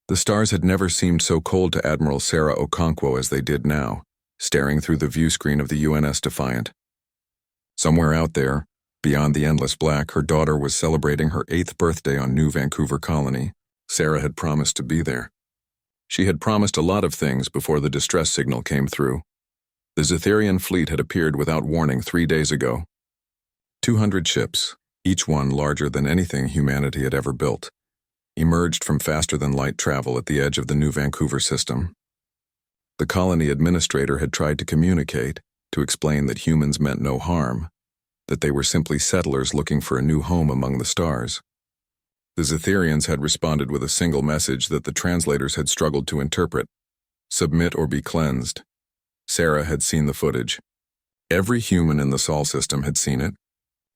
The stars had never seemed so cold to Admiral Sarah Okonkwo as they did now, staring through the viewscreen of the UNS Defiant. Somewhere out there, beyond the endless black, her daughter was celebrating her 8th birthday on New Vancouver Colony. Sarah had promised to be there. She had promised a lot of things before the distress signal came through. The Zetherian fleet had appeared without warning 3 days ago. 200 ships, each one larger than anything humanity had ever built, emerged from faster-than-light travel at the edge of the New Vancouver system. The colony administrator had tried to communicate, to explain that humans meant no harm, that they were simply settlers looking for a new home among the stars. The Zetherians had responded with a single message that the translators had struggled to interpret: submit or be cleansed. Sarah had seen the footage. Every human in the Sol system had seen it.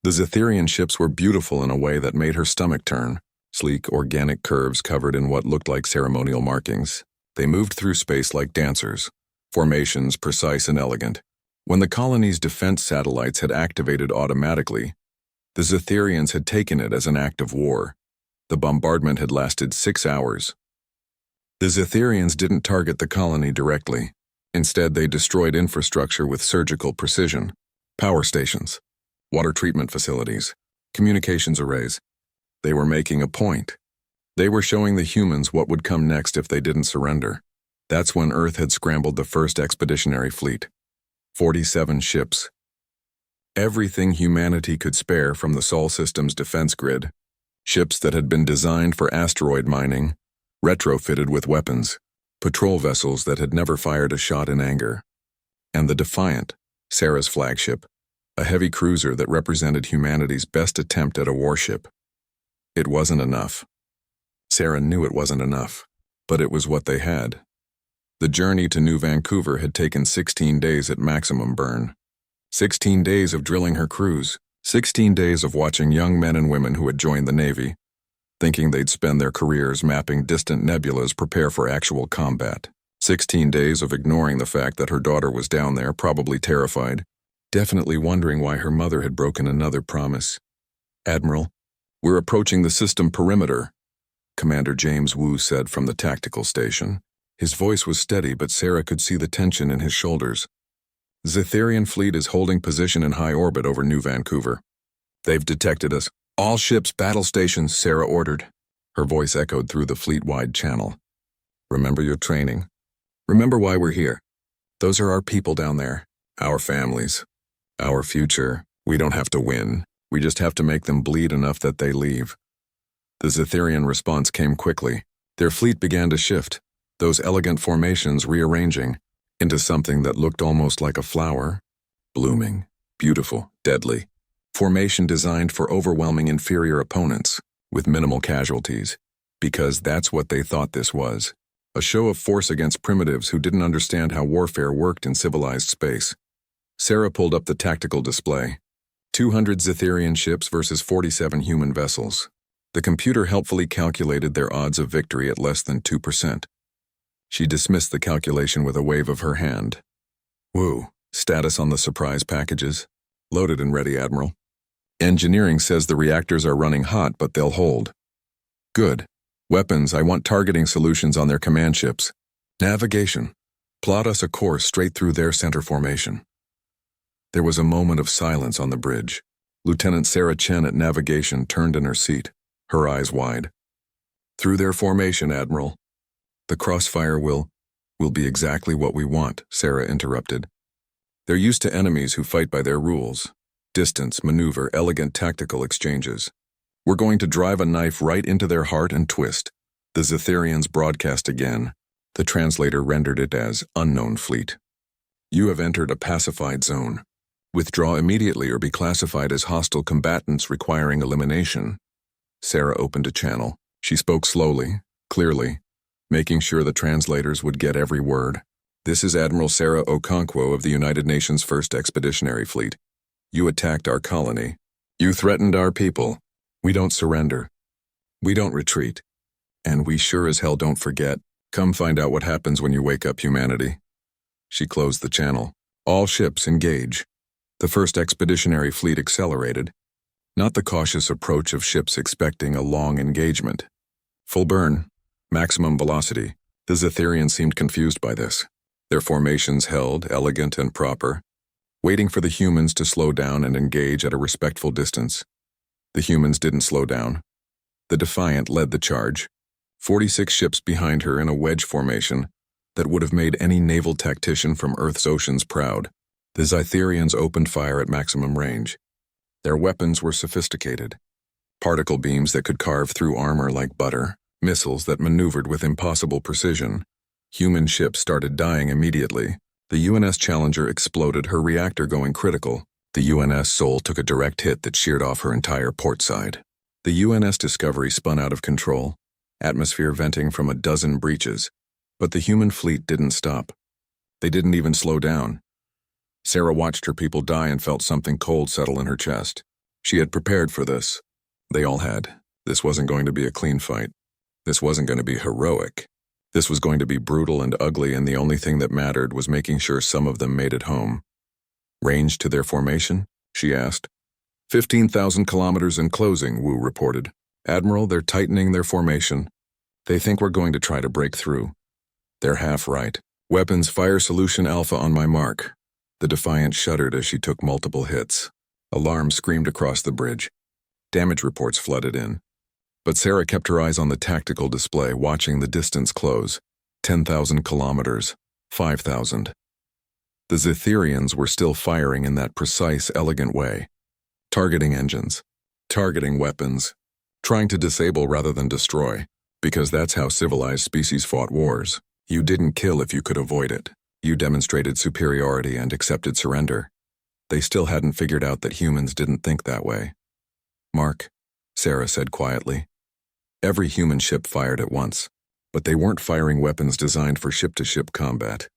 The Zetherian ships were beautiful in a way that made her stomach turn. Sleek, organic curves covered in what looked like ceremonial markings. They moved through space like dancers, formations precise and elegant. When the colony's defense satellites had activated automatically, the Zetherians had taken it as an act of war. The bombardment had lasted 6 hours. The Zetherians didn't target the colony directly. Instead, they destroyed infrastructure with surgical precision: power stations, water treatment facilities, communications arrays. They were making a point. They were showing the humans what would come next if they didn't surrender. That's when Earth had scrambled the first expeditionary fleet. 47 ships. Everything humanity could spare from the Sol system's defense grid. Ships that had been designed for asteroid mining, retrofitted with weapons, patrol vessels that had never fired a shot in anger. And the Defiant, Sarah's flagship, a heavy cruiser that represented humanity's best attempt at a warship. It wasn't enough. Sarah knew it wasn't enough, but it was what they had. The journey to New Vancouver had taken 16 days at maximum burn. 16 days of drilling her crews, 16 days of watching young men and women who had joined the Navy, thinking they'd spend their careers mapping distant nebulas prepare for actual combat. 16 days of ignoring the fact that her daughter was down there, probably terrified, definitely wondering why her mother had broken another promise. "Admiral, we're approaching the system perimeter," Commander James Wu said from the tactical station. His voice was steady, but Sarah could see the tension in his shoulders. "Zetherian fleet is holding position in high orbit over New Vancouver. They've detected us. All ships battle stations," Sarah ordered. Her voice echoed through the fleet-wide channel. "Remember your training. Remember why we're here. Those are our people down there, our families, our future. We don't have to win. We just have to make them bleed enough that they leave." The Zetherian response came quickly. Their fleet began to shift, those elegant formations rearranging into something that looked almost like a flower. Blooming, beautiful, deadly. Formation designed for overwhelming inferior opponents, with minimal casualties, because that's what they thought this was. A show of force against primitives who didn't understand how warfare worked in civilized space. Sarah pulled up the tactical display. 200 Zetherian ships versus 47 human vessels. The computer helpfully calculated their odds of victory at less than 2%. She dismissed the calculation with a wave of her hand. "Woo, status on the surprise packages. Loaded and ready, Admiral. Engineering says the reactors are running hot, but they'll hold. Good. Weapons, I want targeting solutions on their command ships. Navigation. Plot us a course straight through their center formation." There was a moment of silence on the bridge. Lieutenant Sarah Chen at navigation turned in her seat, her eyes wide. "Through their formation, Admiral. The crossfire will be exactly what we want," Sarah interrupted. "They're used to enemies who fight by their rules. Distance, maneuver, elegant tactical exchanges. We're going to drive a knife right into their heart and twist." The Zetherians broadcast again. The translator rendered it as unknown fleet. "You have entered a pacified zone. Withdraw immediately or be classified as hostile combatants requiring elimination." Sarah opened a channel. She spoke slowly, clearly, making sure the translators would get every word. "This is Admiral Sarah Okonkwo of the United Nations First Expeditionary Fleet. You attacked our colony. You threatened our people. We don't surrender. We don't retreat. And we sure as hell don't forget. Come find out what happens when you wake up, humanity." She closed the channel. "All ships engage." The First Expeditionary Fleet accelerated. Not the cautious approach of ships expecting a long engagement. "Full burn. Maximum velocity. The Zetherians seemed confused by this. Their formations held, elegant and proper, waiting for the humans to slow down and engage at a respectful distance. The humans didn't slow down. The Defiant led the charge, 46 ships behind her in a wedge formation that would have made any naval tactician from Earth's oceans proud. The Zetherians opened fire at maximum range. Their weapons were sophisticated. Particle beams that could carve through armor like butter, missiles that maneuvered with impossible precision. Human ships started dying immediately. The UNS Challenger exploded, her reactor going critical. The UNS Soul took a direct hit that sheared off her entire port side. The UNS Discovery spun out of control, atmosphere venting from a dozen breaches. But the human fleet didn't stop. They didn't even slow down. Sarah watched her people die and felt something cold settle in her chest. She had prepared for this. They all had. This wasn't going to be a clean fight. This wasn't going to be heroic. This was going to be brutal and ugly, and the only thing that mattered was making sure some of them made it home. Range to their formation? She asked. 15,000 kilometers and closing, Wu reported. Admiral, they're tightening their formation. They think we're going to try to break through. They're half right. Weapons fire solution alpha on my mark. The Defiant shuddered as she took multiple hits. Alarm screamed across the bridge. Damage reports flooded in. But Sarah kept her eyes on the tactical display, watching the distance close. 10,000 kilometers. 5,000. The Zetherians were still firing in that precise, elegant way. Targeting engines. Targeting weapons. Trying to disable rather than destroy. Because that's how civilized species fought wars. You didn't kill if you could avoid it. You demonstrated superiority and accepted surrender. They still hadn't figured out that humans didn't think that way. Mark, Sarah said quietly. Every human ship fired at once, but they weren't firing weapons designed for ship-to-ship combat.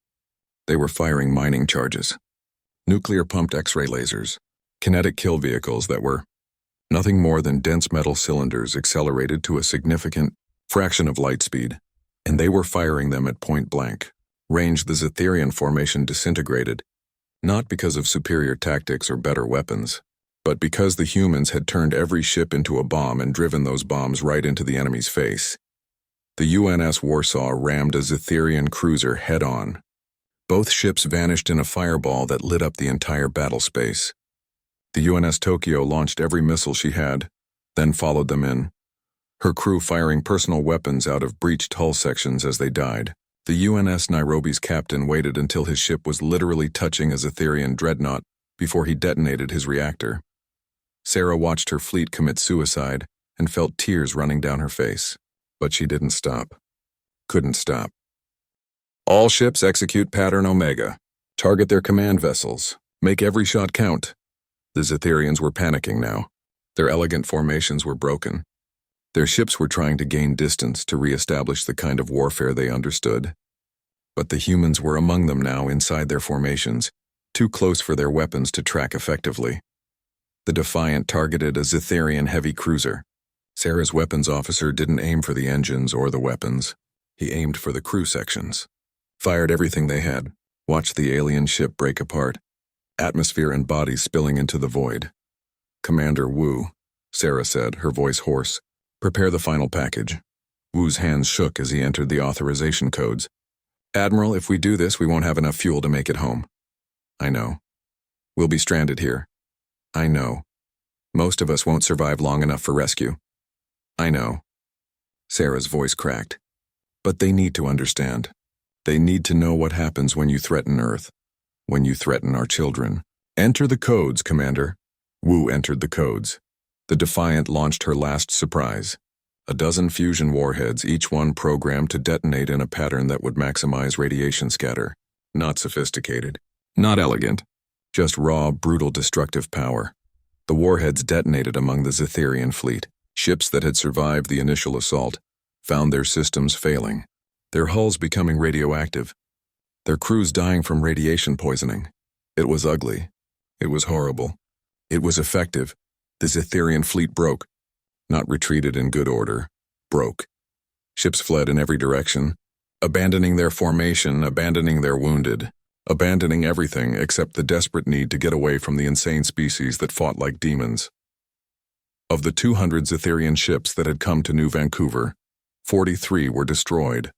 They were firing mining charges. Nuclear-pumped X-ray lasers. Kinetic kill vehicles that were nothing more than dense metal cylinders accelerated to a significant fraction of light speed, and they were firing them at point blank. Range, the Zetherian formation disintegrated, not because of superior tactics or better weapons, but because the humans had turned every ship into a bomb and driven those bombs right into the enemy's face. The UNS Warsaw rammed a Zetherian cruiser head-on. Both ships vanished in a fireball that lit up the entire battle space. The UNS Tokyo launched every missile she had, then followed them in, her crew firing personal weapons out of breached hull sections as they died. The UNS Nairobi's captain waited until his ship was literally touching a Zetherian dreadnought before he detonated his reactor. Sarah watched her fleet commit suicide and felt tears running down her face. But she didn't stop. Couldn't stop. All ships execute pattern Omega. Target their command vessels. Make every shot count. The Zetherians were panicking now. Their elegant formations were broken. Their ships were trying to gain distance to re-establish the kind of warfare they understood. But the humans were among them now inside their formations, too close for their weapons to track effectively. The Defiant targeted a Zetherian heavy cruiser. Sarah's weapons officer didn't aim for the engines or the weapons. He aimed for the crew sections. Fired everything they had. Watched the alien ship break apart. Atmosphere and bodies spilling into the void. Commander Wu, Sarah said, her voice hoarse. Prepare the final package. Wu's hands shook as he entered the authorization codes. Admiral, if we do this, we won't have enough fuel to make it home. I know. We'll be stranded here. I know. Most of us won't survive long enough for rescue. I know. Sarah's voice cracked. But they need to understand. They need to know what happens when you threaten Earth. When you threaten our children. Enter the codes, Commander. Wu entered the codes. The Defiant launched her last surprise. A dozen fusion warheads, each one programmed to detonate in a pattern that would maximize radiation scatter. Not sophisticated. Not elegant. Just raw, brutal, destructive power. The warheads detonated among the Zetherian fleet. Ships that had survived the initial assault found their systems failing. Their hulls becoming radioactive. Their crews dying from radiation poisoning. It was ugly. It was horrible. It was effective. The Zetherian fleet broke. Not retreated in good order. Broke. Ships fled in every direction, abandoning their formation, abandoning their wounded, abandoning everything except the desperate need to get away from the insane species that fought like demons. Of the 200 Zetherian ships that had come to New Vancouver, 43 were destroyed.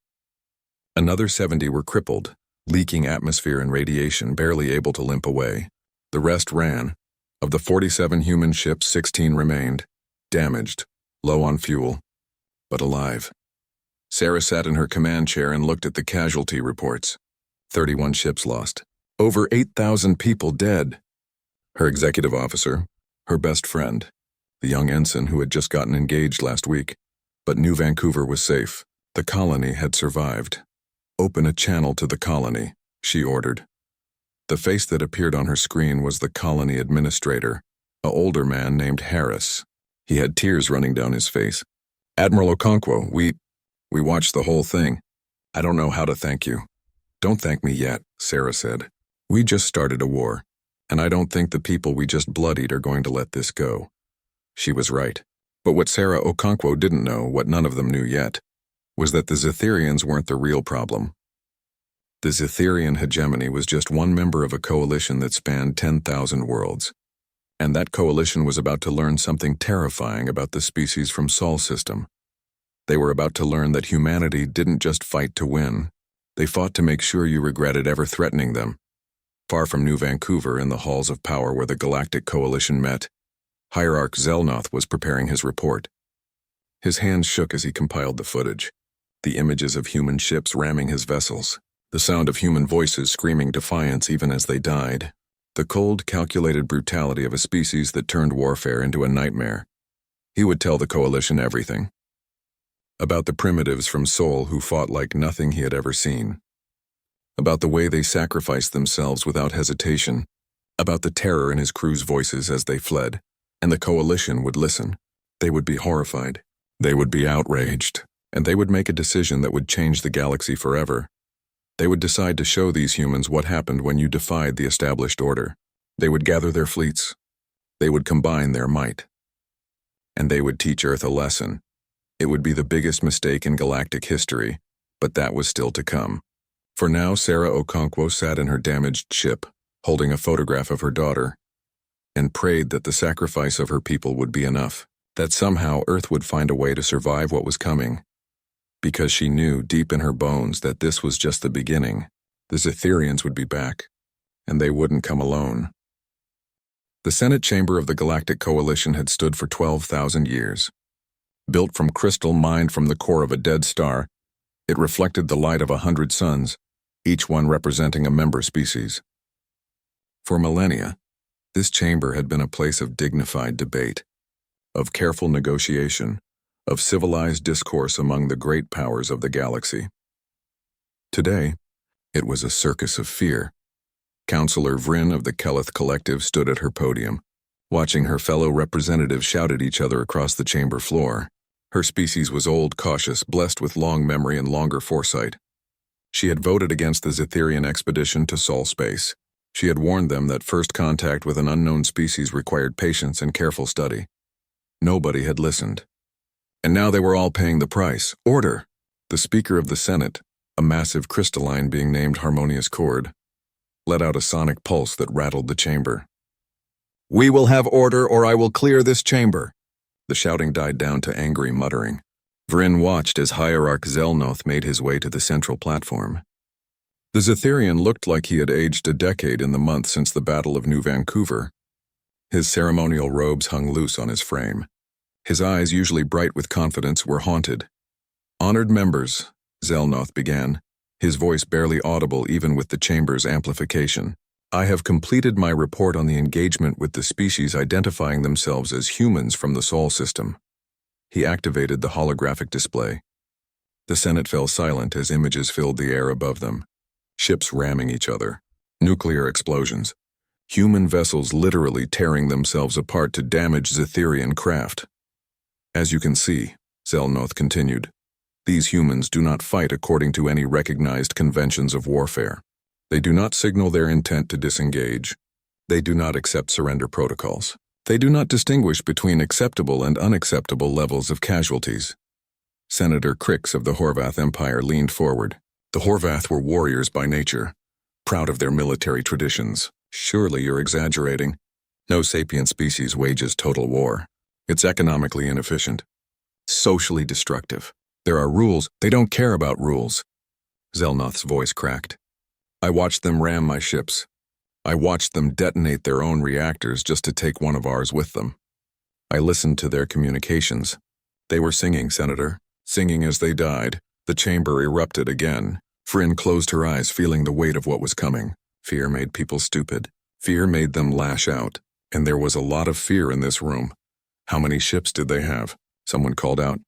Another 70 were crippled, leaking atmosphere and radiation, barely able to limp away. The rest ran. Of the 47 human ships, 16 remained, damaged, low on fuel, but alive. Sarah sat in her command chair and looked at the casualty reports. 31 ships lost. Over 8,000 people dead. Her executive officer, her best friend, the young ensign who had just gotten engaged last week. But New Vancouver was safe. The colony had survived. Open a channel to the colony, she ordered. The face that appeared on her screen was the colony administrator, an older man named Harris. He had tears running down his face. Admiral Okonkwo, we watched the whole thing. I don't know how to thank you. Don't thank me yet, Sarah said. We just started a war, and I don't think the people we just bloodied are going to let this go. She was right. But what Sarah Okonkwo didn't know, what none of them knew yet, was that the Zetherians weren't the real problem. The Zetherian hegemony was just one member of a coalition that spanned 10,000 worlds. And that coalition was about to learn something terrifying about the species from Sol system. They were about to learn that humanity didn't just fight to win. They fought to make sure you regretted ever threatening them. Far from New Vancouver, in the halls of power where the Galactic Coalition met, Hierarch Zelnoth was preparing his report. His hands shook as he compiled the footage. The images of human ships ramming his vessels. The sound of human voices screaming defiance even as they died. The cold, calculated brutality of a species that turned warfare into a nightmare. He would tell the Coalition everything. About the primitives from Sol who fought like nothing he had ever seen. About the way they sacrificed themselves without hesitation. About the terror in his crew's voices as they fled. And the Coalition would listen. They would be horrified. They would be outraged. And they would make a decision that would change the galaxy forever. They would decide to show these humans what happened when you defied the established order. They would gather their fleets. They would combine their might. And they would teach Earth a lesson. It would be the biggest mistake in galactic history, but that was still to come. For now, Sarah Okonkwo sat in her damaged ship, holding a photograph of her daughter, and prayed that the sacrifice of her people would be enough, that somehow Earth would find a way to survive what was coming. Because she knew deep in her bones that this was just the beginning. The Zetherians would be back, and they wouldn't come alone. The Senate chamber of the Galactic Coalition had stood for 12,000 years. Built from crystal mined from the core of a dead star, it reflected the light of 100 suns, each one representing a member species. For millennia, this chamber had been a place of dignified debate, of careful negotiation, of civilized discourse among the great powers of the galaxy. Today, it was a circus of fear. Counselor Vryn of the Keleth Collective stood at her podium, watching her fellow representatives shout at each other across the chamber floor. Her species was old, cautious, blessed with long memory and longer foresight. She had voted against the Zetherian expedition to Sol space. She had warned them that first contact with an unknown species required patience and careful study. Nobody had listened. And now they were all paying the price. Order! The Speaker of the Senate, a massive crystalline being named Harmonious Chord, let out a sonic pulse that rattled the chamber. "We will have order, or I will clear this chamber." The shouting died down to angry muttering. Vryn watched as Hierarch Zelnoth made his way to the central platform. The Zetherian looked like he had aged a decade in the month since the Battle of New Vancouver. His ceremonial robes hung loose on his frame. His eyes, usually bright with confidence, were haunted. "Honored members," Zelnoth began, his voice barely audible even with the chamber's amplification. "I have completed my report on the engagement with the species identifying themselves as humans from the Sol system." He activated the holographic display. The Senate fell silent as images filled the air above them. Ships ramming each other. Nuclear explosions. Human vessels literally tearing themselves apart to damage Zetherian craft. "As you can see," Zelnoth continued, "these humans do not fight according to any recognized conventions of warfare. They do not signal their intent to disengage. They do not accept surrender protocols. They do not distinguish between acceptable and unacceptable levels of casualties." Senator Crix of the Horvath Empire leaned forward. The Horvath were warriors by nature, proud of their military traditions. "Surely you're exaggerating. No sapient species wages total war. It's economically inefficient, socially destructive. There are rules. They don't care about rules. Zelnoth's voice cracked. I watched them ram my ships. I watched them detonate their own reactors just to take one of ours with them. I listened to their communications. They were singing, Senator. Singing as they died. The chamber erupted again. Vryn closed her eyes, feeling the weight of what was coming. Fear made people stupid. Fear made them lash out. And there was a lot of fear in this room. How many ships did they have? Someone called out.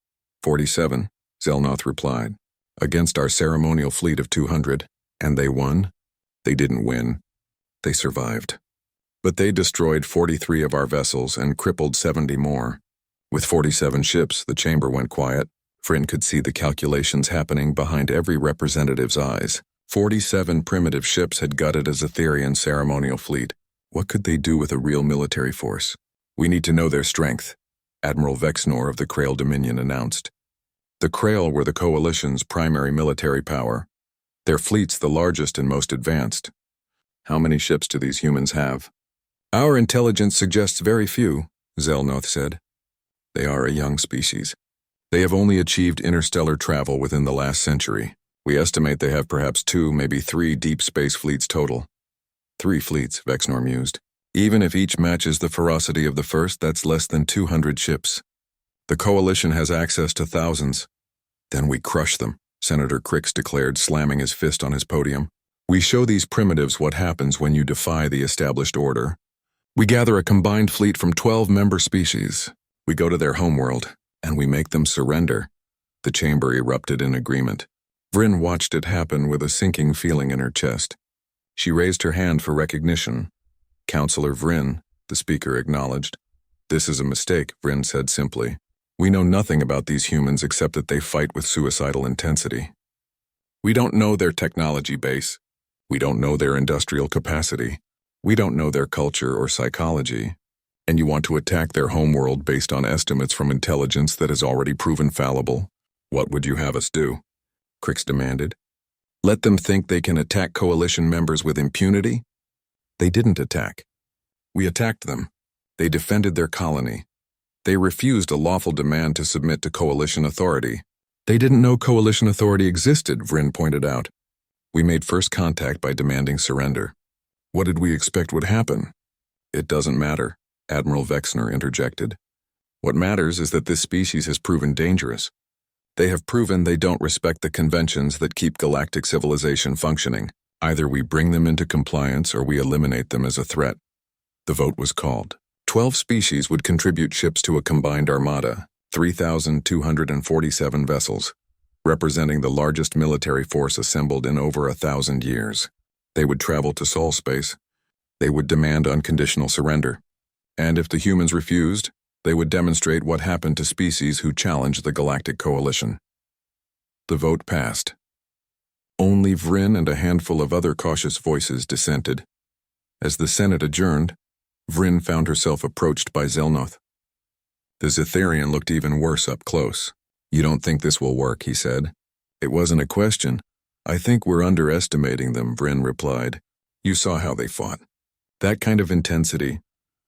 47, Zelnoth replied. Against our ceremonial fleet of 200. And they won? They didn't win. They survived. But they destroyed 43 of our vessels and crippled 70 more. With 47 ships, the chamber went quiet. Vryn could see the calculations happening behind every representative's eyes. 47 primitive ships had gutted a Zetherian ceremonial fleet. What could they do with a real military force? We need to know their strength, Admiral Vexnor of the Krail Dominion announced. The Krail were the Coalition's primary military power. Their fleet's the largest and most advanced. How many ships do these humans have? Our intelligence suggests very few, Zelnoth said. They are a young species. They have only achieved interstellar travel within the last century. We estimate they have perhaps 2, maybe 3 deep space fleets total. 3 fleets, Vexnor mused. Even if each matches the ferocity of the first, that's less than 200 ships. The Coalition has access to thousands. Then we crush them, Senator Crix declared, slamming his fist on his podium. We show these primitives what happens when you defy the established order. We gather a combined fleet from 12 member species. We go to their homeworld, and we make them surrender. The chamber erupted in agreement. Vryn watched it happen with a sinking feeling in her chest. She raised her hand for recognition. Counselor Vryn, the speaker acknowledged. This is a mistake, Vryn said simply. We know nothing about these humans except that they fight with suicidal intensity. We don't know their technology base. We don't know their industrial capacity. We don't know their culture or psychology. And you want to attack their homeworld based on estimates from intelligence that has already proven fallible? What would you have us do? Crix demanded. Let them think they can attack Coalition members with impunity? They didn't attack. We attacked them. They defended their colony. They refused a lawful demand to submit to Coalition authority. They didn't know Coalition authority existed, Vryn pointed out. We made first contact by demanding surrender. What did we expect would happen? It doesn't matter, Admiral Vexnor interjected. What matters is that this species has proven dangerous. They have proven they don't respect the conventions that keep galactic civilization functioning. Either we bring them into compliance or we eliminate them as a threat. The vote was called. 12 species would contribute ships to a combined armada, 3,247 vessels, representing the largest military force assembled in over 1,000 years. They would travel to Sol space. They would demand unconditional surrender. And if the humans refused, they would demonstrate what happened to species who challenged the Galactic Coalition. The vote passed. Only Vryn and a handful of other cautious voices dissented. As the Senate adjourned, Vryn found herself approached by Zelnoth. The Zetherian looked even worse up close. You don't think this will work, he said. It wasn't a question. I think we're underestimating them, Vryn replied. You saw how they fought. That kind of intensity,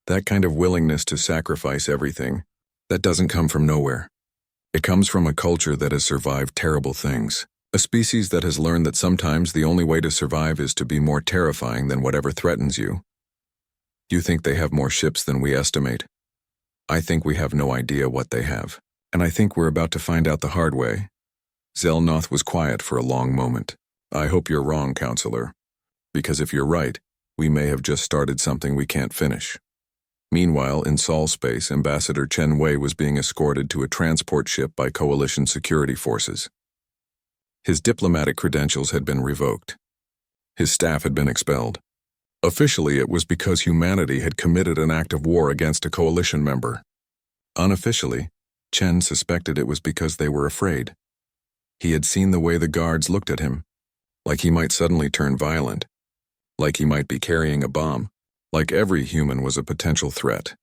that kind of willingness to sacrifice everything, that doesn't come from nowhere. It comes from a culture that has survived terrible things. A species that has learned that sometimes the only way to survive is to be more terrifying than whatever threatens you. You think they have more ships than we estimate. I think we have no idea what they have. And I think we're about to find out the hard way. Zelnoth was quiet for a long moment. I hope you're wrong, Counselor. Because if you're right, we may have just started something we can't finish. Meanwhile, in Sol space, Ambassador Chen Wei was being escorted to a transport ship by Coalition security forces. His diplomatic credentials had been revoked. His staff had been expelled. Officially, it was because humanity had committed an act of war against a Coalition member. Unofficially, Chen suspected it was because they were afraid. He had seen the way the guards looked at him, like he might suddenly turn violent, like he might be carrying a bomb, like every human was a potential threat.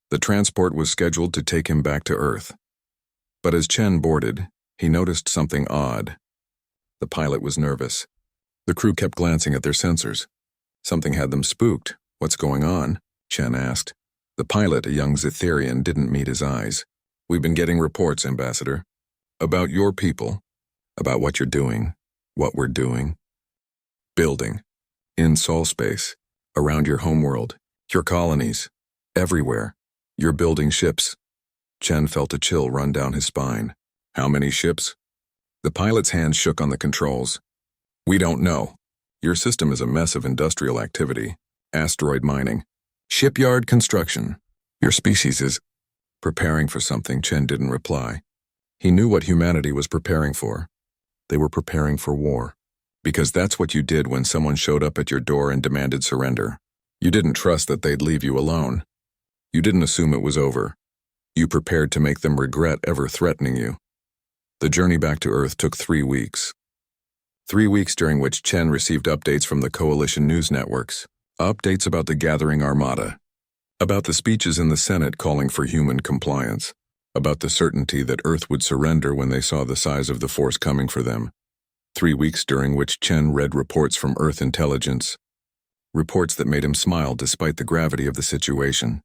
The transport was scheduled to take him back to Earth. But as Chen boarded, he noticed something odd. The pilot was nervous. The crew kept glancing at their sensors. Something had them spooked. What's going on? Chen asked. The pilot, a young Zetherian, didn't meet his eyes. We've been getting reports, Ambassador. About your people. About what you're doing. What we're doing. Building. In Sol space. Around your homeworld. Your colonies. Everywhere. You're building ships. Chen felt a chill run down his spine. How many ships? The pilot's hands shook on the controls. We don't know. Your system is a mess of industrial activity. Asteroid mining. Shipyard construction. Your species is preparing for something. Chen didn't reply. He knew what humanity was preparing for. They were preparing for war. Because that's what you did when someone showed up at your door and demanded surrender. You didn't trust that they'd leave you alone. You didn't assume it was over. You prepared to make them regret ever threatening you. The journey back to Earth took 3 weeks. 3 weeks during which Chen received updates from the coalition news networks. Updates about the gathering armada. About the speeches in the Senate calling for human compliance. About the certainty that Earth would surrender when they saw the size of the force coming for them. 3 weeks during which Chen read reports from Earth intelligence. Reports that made him smile despite the gravity of the situation.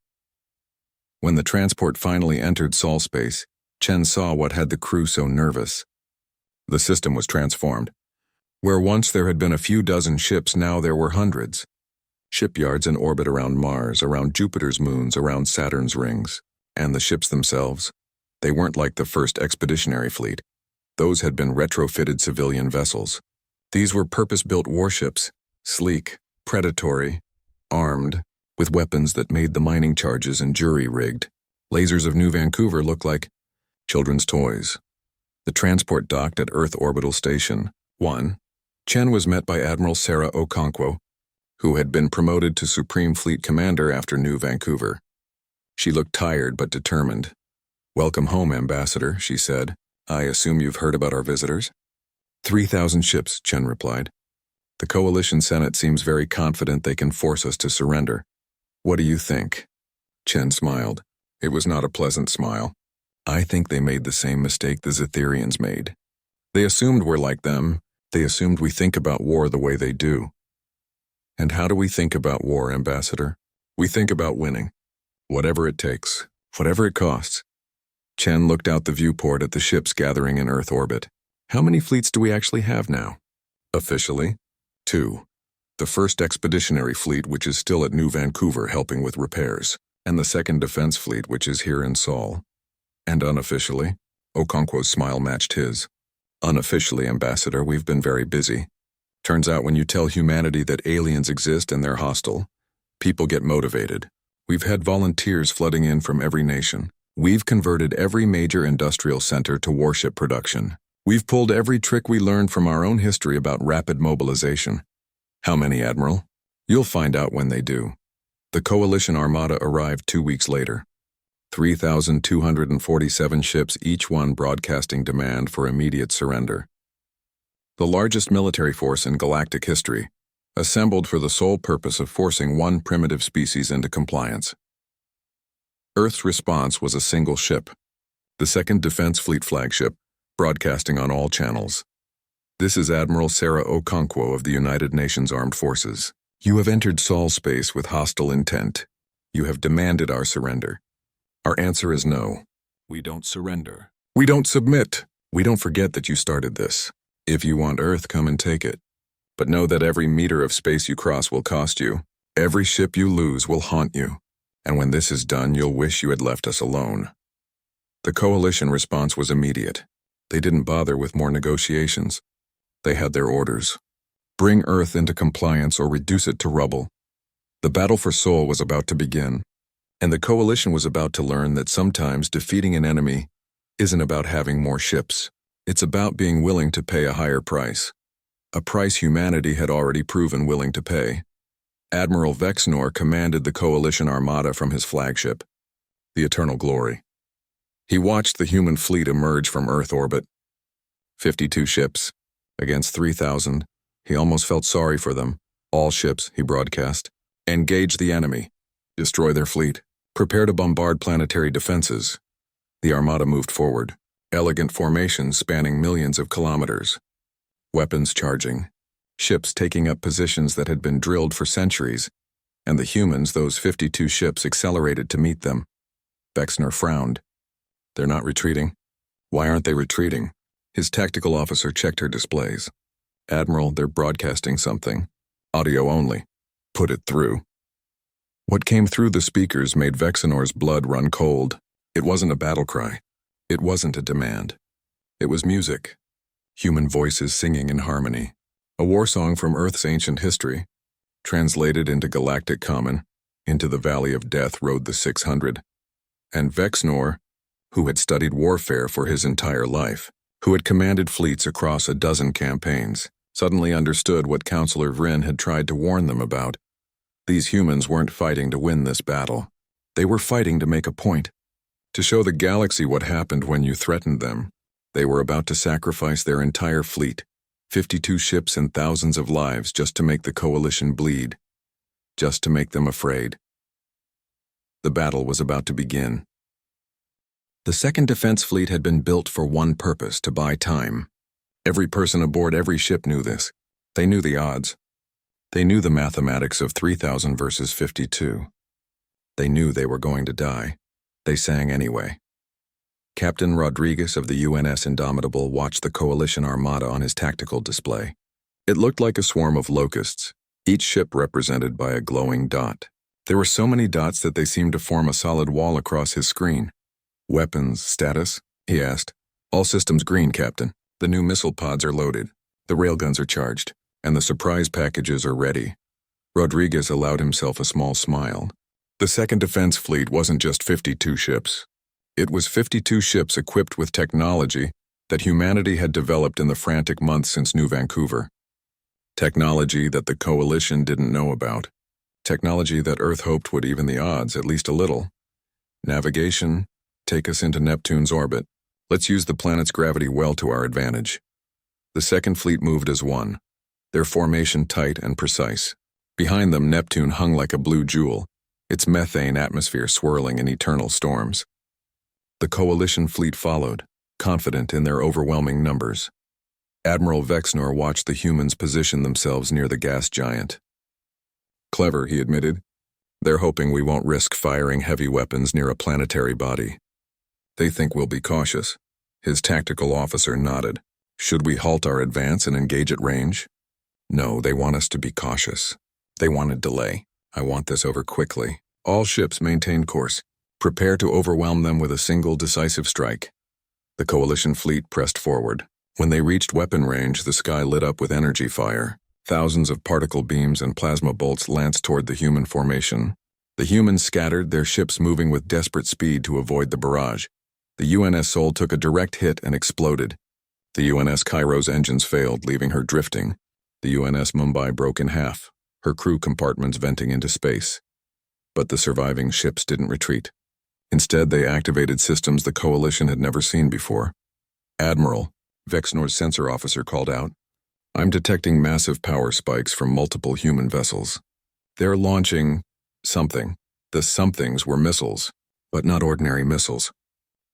When the transport finally entered Sol space, Chen saw what had the crew so nervous. The system was transformed. Where once there had been a few dozen ships, now there were hundreds. Shipyards in orbit around Mars, around Jupiter's moons, around Saturn's rings. And the ships themselves? They weren't like the first expeditionary fleet. Those had been retrofitted civilian vessels. These were purpose-built warships, sleek, predatory, armed, with weapons that made the mining charges and jury-rigged. Lasers of New Vancouver looked like children's toys. The transport docked at Earth Orbital Station 1. Chen was met by Admiral Sarah Okonkwo, who had been promoted to Supreme Fleet Commander after New Vancouver. She looked tired but determined. "Welcome home, Ambassador," she said. "I assume you've heard about our visitors?" 3,000 ships, Chen replied. "The Coalition Senate seems very confident they can force us to surrender. What do you think?" Chen smiled. It was not a pleasant smile. "I think they made the same mistake the Zetherians made. They assumed we're like them. They assumed we think about war the way they do." "And how do we think about war, Ambassador?" "We think about winning. Whatever it takes. Whatever it costs." Chen looked out the viewport at the ships gathering in Earth orbit. "How many fleets do we actually have now?" "Officially, 2. The first expeditionary fleet, which is still at New Vancouver helping with repairs, and the second defense fleet, which is here in Sol." "And unofficially?" Okonkwo's smile matched his. "Unofficially, Ambassador, we've been very busy. Turns out when you tell humanity that aliens exist and they're hostile, people get motivated. We've had volunteers flooding in from every nation. We've converted every major industrial center to warship production. We've pulled every trick we learned from our own history about rapid mobilization." "How many, Admiral?" "You'll find out when they do." The Coalition Armada arrived 2 weeks later. 3,247 ships, each one broadcasting demand for immediate surrender. The largest military force in galactic history, assembled for the sole purpose of forcing one primitive species into compliance. Earth's response was a single ship, the Second Defense Fleet flagship, broadcasting on all channels. "This is Admiral Sarah Okonkwo of the United Nations Armed Forces. You have entered Sol space with hostile intent. You have demanded our surrender. Our answer is no. We don't surrender. We don't submit. We don't forget that you started this. If you want Earth, come and take it. But know that every meter of space you cross will cost you. Every ship you lose will haunt you. And when this is done, you'll wish you had left us alone." The Coalition response was immediate. They didn't bother with more negotiations. They had their orders. Bring Earth into compliance or reduce it to rubble. The battle for Sol was about to begin, and the Coalition was about to learn that sometimes defeating an enemy isn't about having more ships. It's about being willing to pay a higher price. A price humanity had already proven willing to pay. Admiral Vexnor commanded the Coalition Armada from his flagship, the Eternal Glory. He watched the human fleet emerge from Earth orbit. 52 ships, against 3,000. He almost felt sorry for them. "All ships," he broadcast. "Engage the enemy. Destroy their fleet. Prepare to bombard planetary defenses." The Armada moved forward, elegant formations spanning millions of kilometers. Weapons charging. Ships taking up positions that had been drilled for centuries, and the humans, those 52 ships, accelerated to meet them. Vexner frowned. "They're not retreating." Why aren't they retreating? His tactical officer checked her displays. Admiral, they're broadcasting something. Audio only. Put it through. What came through the speakers made Vexenor's blood run cold. It wasn't a battle cry. It wasn't a demand. It was music. Human voices singing in harmony. A war song from Earth's ancient history. Translated into Galactic Common, into the Valley of Death rode the 600. And Vexenor, who had studied warfare for his entire life, who had commanded fleets across a dozen campaigns, suddenly understood what Counselor Vryn had tried to warn them about. These humans weren't fighting to win this battle. They were fighting to make a point. To show the galaxy what happened when you threatened them. They were about to sacrifice their entire fleet, 52 ships and thousands of lives just to make the Coalition bleed. Just to make them afraid. The battle was about to begin. The Second Defense Fleet had been built for one purpose, to buy time. Every person aboard every ship knew this. They knew the odds. They knew the mathematics of 3,000 versus 52. They knew they were going to die. They sang anyway. Captain Rodriguez of the UNS Indomitable watched the Coalition Armada on his tactical display. It looked like a swarm of locusts, each ship represented by a glowing dot. There were so many dots that they seemed to form a solid wall across his screen. Weapons status? He asked. All systems green, Captain. The new missile pods are loaded. The railguns are charged. And the surprise packages are ready. Rodriguez allowed himself a small smile. The Second Defense Fleet wasn't just 52 ships. It was 52 ships equipped with technology that humanity had developed in the frantic months since New Vancouver. Technology that the Coalition didn't know about. Technology that Earth hoped would even the odds, at least a little. Navigation, take us into Neptune's orbit. Let's use the planet's gravity well to our advantage. The Second Fleet moved as one, their formation tight and precise. Behind them, Neptune hung like a blue jewel, its methane atmosphere swirling in eternal storms. The Coalition fleet followed, confident in their overwhelming numbers. Admiral Vexenor watched the humans position themselves near the gas giant. Clever, he admitted. They're hoping we won't risk firing heavy weapons near a planetary body. They think we'll be cautious. His tactical officer nodded. Should we halt our advance and engage at range? No, they want us to be cautious. They want a delay. I want this over quickly. All ships maintain course. Prepare to overwhelm them with a single decisive strike. The Coalition fleet pressed forward. When they reached weapon range, the sky lit up with energy fire. Thousands of particle beams and plasma bolts lanced toward the human formation. The humans scattered, their ships moving with desperate speed to avoid the barrage. The UNS Seoul took a direct hit and exploded. The UNS Cairo's engines failed, leaving her drifting. The UNS Mumbai broke in half, her crew compartments venting into space. But the surviving ships didn't retreat. Instead, they activated systems the Coalition had never seen before. Admiral, Vexenor's sensor officer called out, I'm detecting massive power spikes from multiple human vessels. They're launching something. The somethings were missiles, but not ordinary missiles.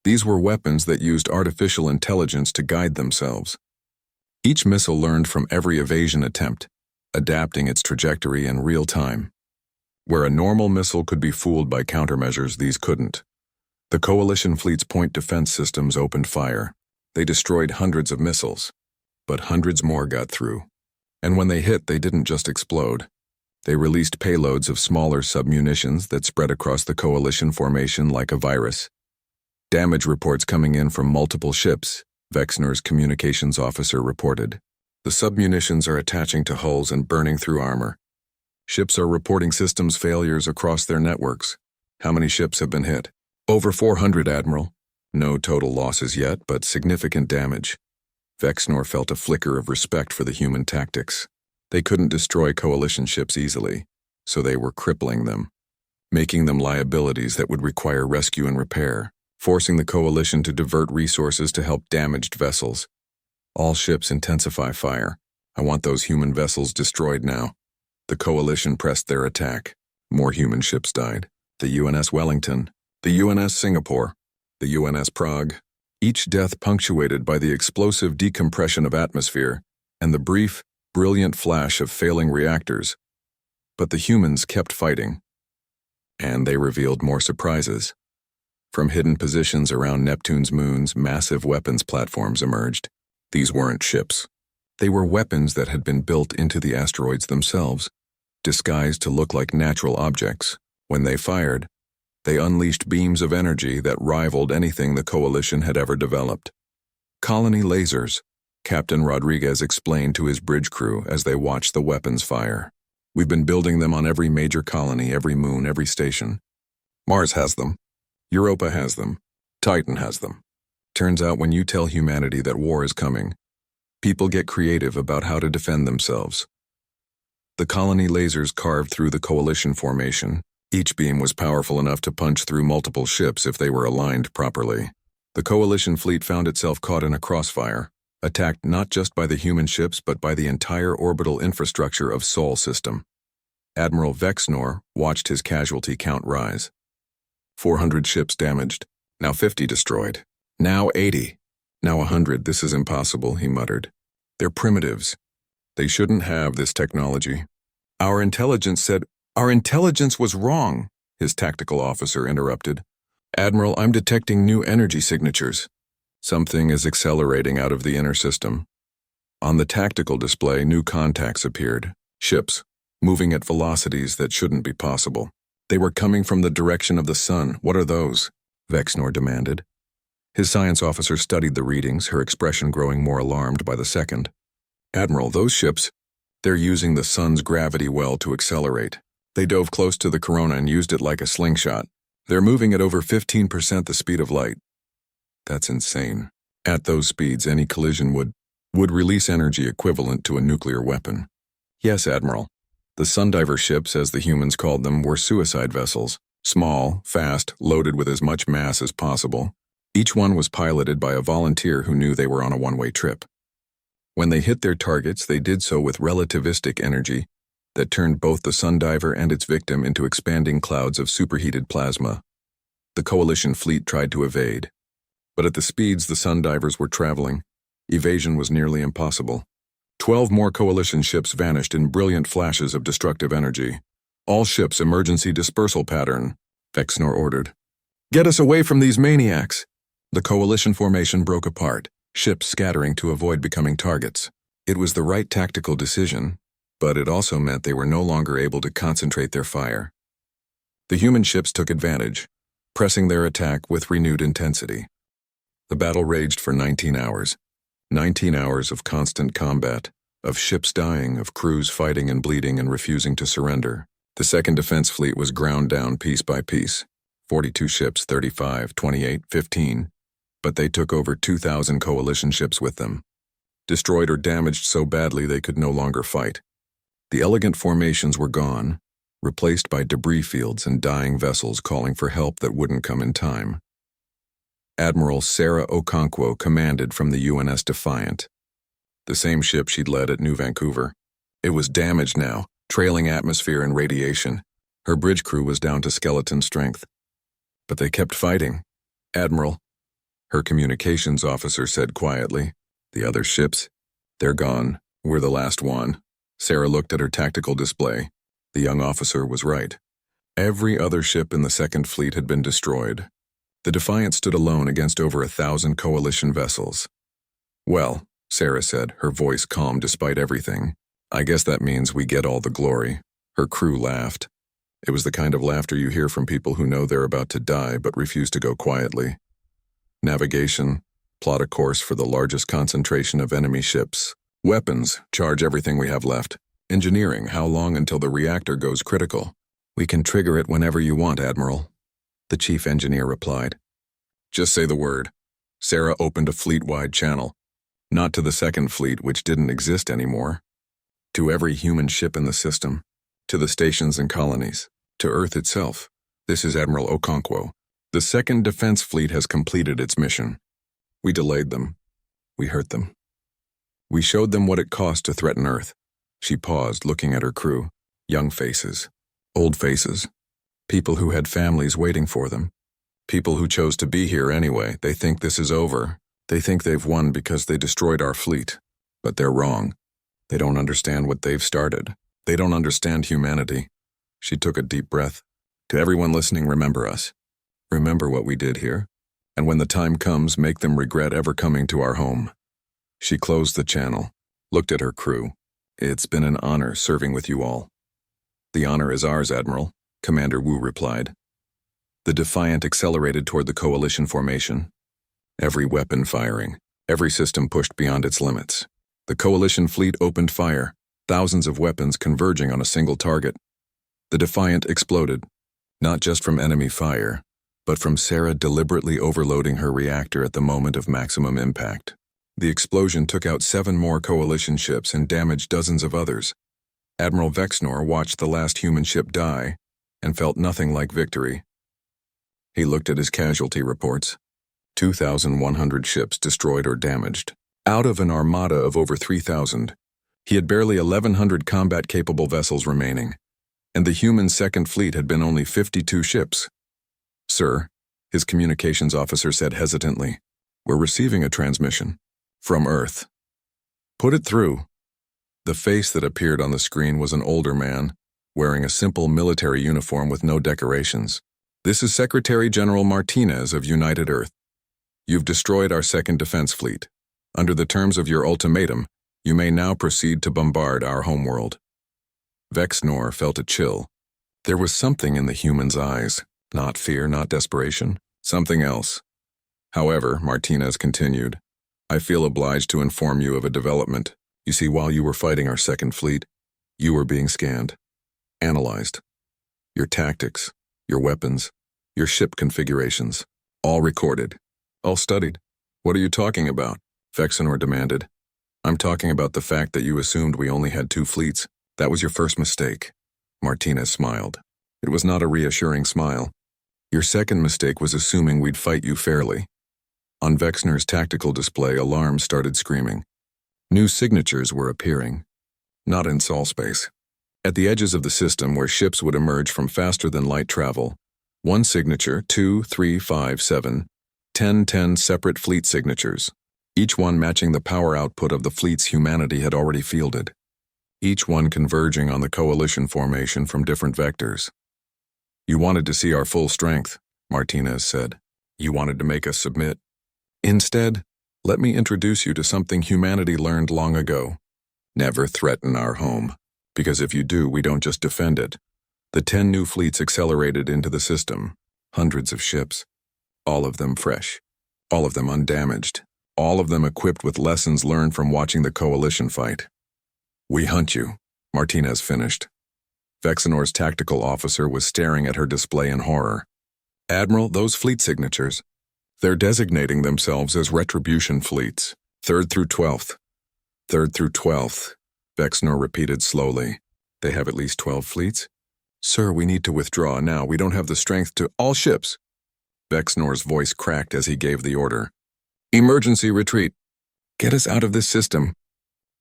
These were weapons that used artificial intelligence to guide themselves. Each missile learned from every evasion attempt, adapting its trajectory in real time. Where a normal missile could be fooled by countermeasures, these couldn't. The Coalition fleet's point defense systems opened fire. They destroyed hundreds of missiles, but hundreds more got through. And when they hit, they didn't just explode. They released payloads of smaller submunitions that spread across the Coalition formation like a virus. Damage reports coming in from multiple ships, Vexenor's communications officer reported. The submunitions are attaching to hulls and burning through armor. Ships are reporting systems failures across their networks. How many ships have been hit? Over 400, Admiral. No total losses yet, but significant damage. Vexenor felt a flicker of respect for the human tactics. They couldn't destroy Coalition ships easily, so they were crippling them, making them liabilities that would require rescue and repair, forcing the Coalition to divert resources to help damaged vessels. All ships intensify fire. I want those human vessels destroyed now. The Coalition pressed their attack. More human ships died. The UNS Wellington, the UNS Singapore, the UNS Prague, each death punctuated by the explosive decompression of atmosphere and the brief, brilliant flash of failing reactors. But the humans kept fighting. And they revealed more surprises. From hidden positions around Neptune's moons, massive weapons platforms emerged. These weren't ships. They were weapons that had been built into the asteroids themselves, disguised to look like natural objects. When they fired, they unleashed beams of energy that rivaled anything the Coalition had ever developed. Colony lasers, Captain Rodriguez explained to his bridge crew as they watched the weapons fire. We've been building them on every major colony, every moon, every station. Mars has them. Europa has them. Titan has them. Turns out when you tell humanity that war is coming, people get creative about how to defend themselves. The colony lasers carved through the Coalition formation. Each beam was powerful enough to punch through multiple ships if they were aligned properly. The Coalition fleet found itself caught in a crossfire, attacked not just by the human ships but by the entire orbital infrastructure of Sol system. Admiral Vexnor watched his casualty count rise. 400 ships damaged, now 50 destroyed, now 80, now 100. This is impossible, he muttered. They're primitives. They shouldn't have this technology. Our intelligence was wrong, his tactical officer interrupted. Admiral, I'm detecting new energy signatures. Something is accelerating out of the inner system. On the tactical display, new contacts appeared. Ships, moving at velocities that shouldn't be possible. They were coming from the direction of the sun. What are those? Vexnor demanded. His science officer studied the readings, her expression growing more alarmed by the second. Admiral, those ships, they're using the sun's gravity well to accelerate. They dove close to the corona and used it like a slingshot. They're moving at over 15% the speed of light. That's insane. At those speeds, any collision would release energy equivalent to a nuclear weapon. Yes, Admiral. The Sundiver ships, as the humans called them, were suicide vessels. Small, fast, loaded with as much mass as possible. Each one was piloted by a volunteer who knew they were on a one-way trip. When they hit their targets, they did so with relativistic energy that turned both the Sundiver and its victim into expanding clouds of superheated plasma. The Coalition fleet tried to evade, but at the speeds the Sundivers were traveling, evasion was nearly impossible. 12 more Coalition ships vanished in brilliant flashes of destructive energy. All ships, emergency dispersal pattern, Vexnor ordered. Get us away from these maniacs! The Coalition formation broke apart, ships scattering to avoid becoming targets. It was the right tactical decision, but it also meant they were no longer able to concentrate their fire. The human ships took advantage, pressing their attack with renewed intensity. The battle raged for 19 hours. 19 hours of constant combat, of ships dying, of crews fighting and bleeding and refusing to surrender. The Second Defense Fleet was ground down piece by piece. 42 ships, 35, 28, 15. But they took over 2,000 Coalition ships with them. Destroyed or damaged so badly they could no longer fight. The elegant formations were gone, replaced by debris fields and dying vessels calling for help that wouldn't come in time. Admiral Sarah Okonkwo commanded from the UNS Defiant, the same ship she'd led at New Vancouver. It was damaged now, trailing atmosphere and radiation. Her bridge crew was down to skeleton strength. But they kept fighting. Admiral, her communications officer said quietly, the other ships, they're gone. We're the last one. Sarah looked at her tactical display. The young officer was right. Every other ship in the Second Fleet had been destroyed. The Defiant stood alone against over 1,000 Coalition vessels. Well, Sarah said, her voice calm despite everything, I guess that means we get all the glory. Her crew laughed. It was the kind of laughter you hear from people who know they're about to die but refuse to go quietly. Navigation, plot a course for the largest concentration of enemy ships. Weapons, charge everything we have left. Engineering, how long until the reactor goes critical? We can trigger it whenever you want, Admiral. The chief engineer replied. Just say the word. Sarah opened a fleet-wide channel. Not to the Second Fleet, which didn't exist anymore. To every human ship in the system. To the stations and colonies. To Earth itself. This is Admiral Okonkwo. The Second Defense Fleet has completed its mission. We delayed them. We hurt them. We showed them what it cost to threaten Earth. She paused, looking at her crew. Young faces. Old faces. People who had families waiting for them. People who chose to be here anyway. They think this is over. They think they've won because they destroyed our fleet. But they're wrong. They don't understand what they've started. They don't understand humanity. She took a deep breath. To everyone listening, remember us. Remember what we did here? And when the time comes, make them regret ever coming to our home." She closed the channel, looked at her crew. "It's been an honor serving with you all." "The honor is ours, Admiral," Commander Wu replied. The Defiant accelerated toward the Coalition formation. Every weapon firing, every system pushed beyond its limits. The Coalition fleet opened fire, thousands of weapons converging on a single target. The Defiant exploded, not just from enemy fire, but from Sarah deliberately overloading her reactor at the moment of maximum impact. The explosion took out 7 more Coalition ships and damaged dozens of others. Admiral Vexnor watched the last human ship die and felt nothing like victory. He looked at his casualty reports. 2,100 ships destroyed or damaged. Out of an armada of over 3,000, he had barely 1,100 combat-capable vessels remaining, and the human Second Fleet had been only 52 ships. "Sir," his communications officer said hesitantly, "we're receiving a transmission. From Earth." "Put it through." The face that appeared on the screen was an older man, wearing a simple military uniform with no decorations. "This is Secretary General Martinez of United Earth. You've destroyed our Second Defense Fleet. Under the terms of your ultimatum, you may now proceed to bombard our homeworld." Vexnor felt a chill. There was something in the human's eyes, not fear, not desperation, something else. "However," Martinez continued, "I feel obliged to inform you of a development. You see, while you were fighting our Second Fleet, you were being scanned, analyzed. Your tactics, your weapons, your ship configurations, all recorded, all studied." "What are you talking about?" Vexnor demanded. "I'm talking about the fact that you assumed we only had 2 fleets. That was your first mistake." Martinez smiled. It was not a reassuring smile. "Your second mistake was assuming we'd fight you fairly." On Vexnor's tactical display, alarms started screaming. New signatures were appearing. Not in Sol space. At the edges of the system where ships would emerge from faster-than-light travel, 1 signature, 2, 3, 5, 7, 10 separate fleet signatures, each one matching the power output of the fleets humanity had already fielded, each one converging on the Coalition formation from different vectors. "You wanted to see our full strength," Martinez said. "You wanted to make us submit. Instead, let me introduce you to something humanity learned long ago. Never threaten our home, because if you do, we don't just defend it." The 10 new fleets accelerated into the system, hundreds of ships, all of them fresh, all of them undamaged, all of them equipped with lessons learned from watching the Coalition fight. "We hunt you," Martinez finished. Vexnor's tactical officer was staring at her display in horror. "Admiral, those fleet signatures, they're designating themselves as retribution fleets, 3rd through 12th. 3rd through 12th, Vexnor repeated slowly. "They have at least 12 fleets?" "Sir, we need to withdraw now. We don't have the strength to—" "All ships!" Vexnor's voice cracked as he gave the order. "Emergency retreat. Get us out of this system."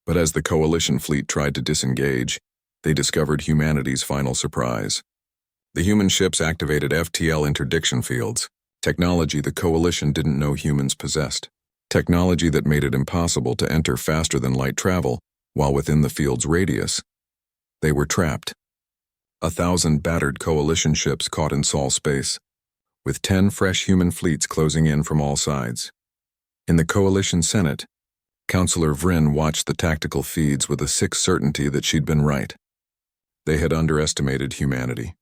But as the Coalition fleet tried to disengage, they discovered humanity's final surprise. The human ships activated FTL interdiction fields, technology the Coalition didn't know humans possessed, technology that made it impossible to enter faster-than-light travel while within the field's radius. They were trapped. 1,000 battered Coalition ships caught in Sol space, with 10 fresh human fleets closing in from all sides. In the Coalition Senate, Councillor Vryn watched the tactical feeds with a sick certainty that she'd been right. They had underestimated humanity.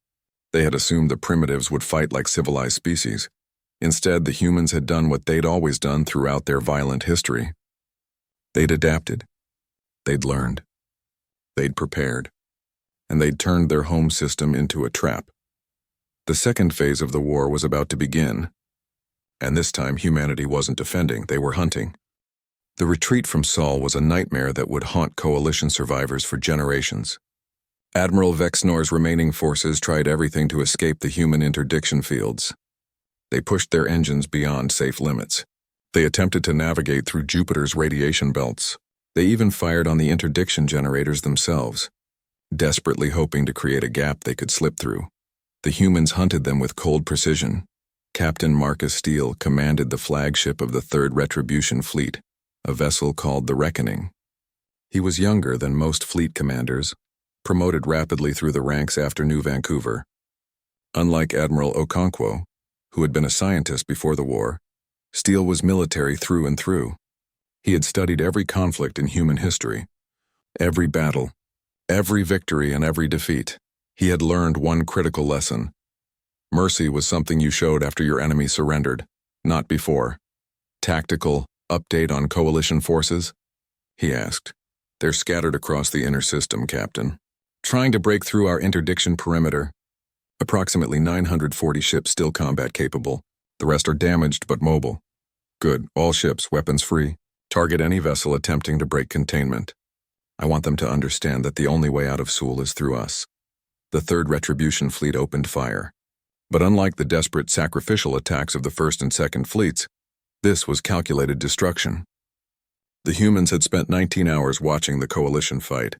They had assumed the primitives would fight like civilized species. Instead, the humans had done what they'd always done throughout their violent history. They'd adapted. They'd learned. They'd prepared. And they'd turned their home system into a trap. The second phase of the war was about to begin. And this time, humanity wasn't defending, they were hunting. The retreat from Sol was a nightmare that would haunt Coalition survivors for generations. Admiral Vexnor's remaining forces tried everything to escape the human interdiction fields. They pushed their engines beyond safe limits. They attempted to navigate through Jupiter's radiation belts. They even fired on the interdiction generators themselves, desperately hoping to create a gap they could slip through. The humans hunted them with cold precision. Captain Marcus Steele commanded the flagship of the 3rd Retribution Fleet, a vessel called the Reckoning. He was younger than most fleet commanders, promoted rapidly through the ranks after New Vancouver. Unlike Admiral Okonkwo, who had been a scientist before the war. Steele was military through and through. He had studied every conflict in human history, every battle, every victory and every defeat. He had learned one critical lesson. Mercy was something you showed after your enemy surrendered, not before. Tactical update on coalition forces? He asked. They're scattered across the inner system, Captain. Trying to break through our interdiction perimeter. Approximately 940 ships still combat capable. The rest are damaged but mobile. Good, all ships weapons free. Target any vessel attempting to break containment. I want them to understand that the only way out of Seoul is through us. The 3rd Retribution Fleet opened fire. But unlike the desperate sacrificial attacks of the 1st and 2nd Fleets, this was calculated destruction. The humans had spent 19 hours watching the coalition fight.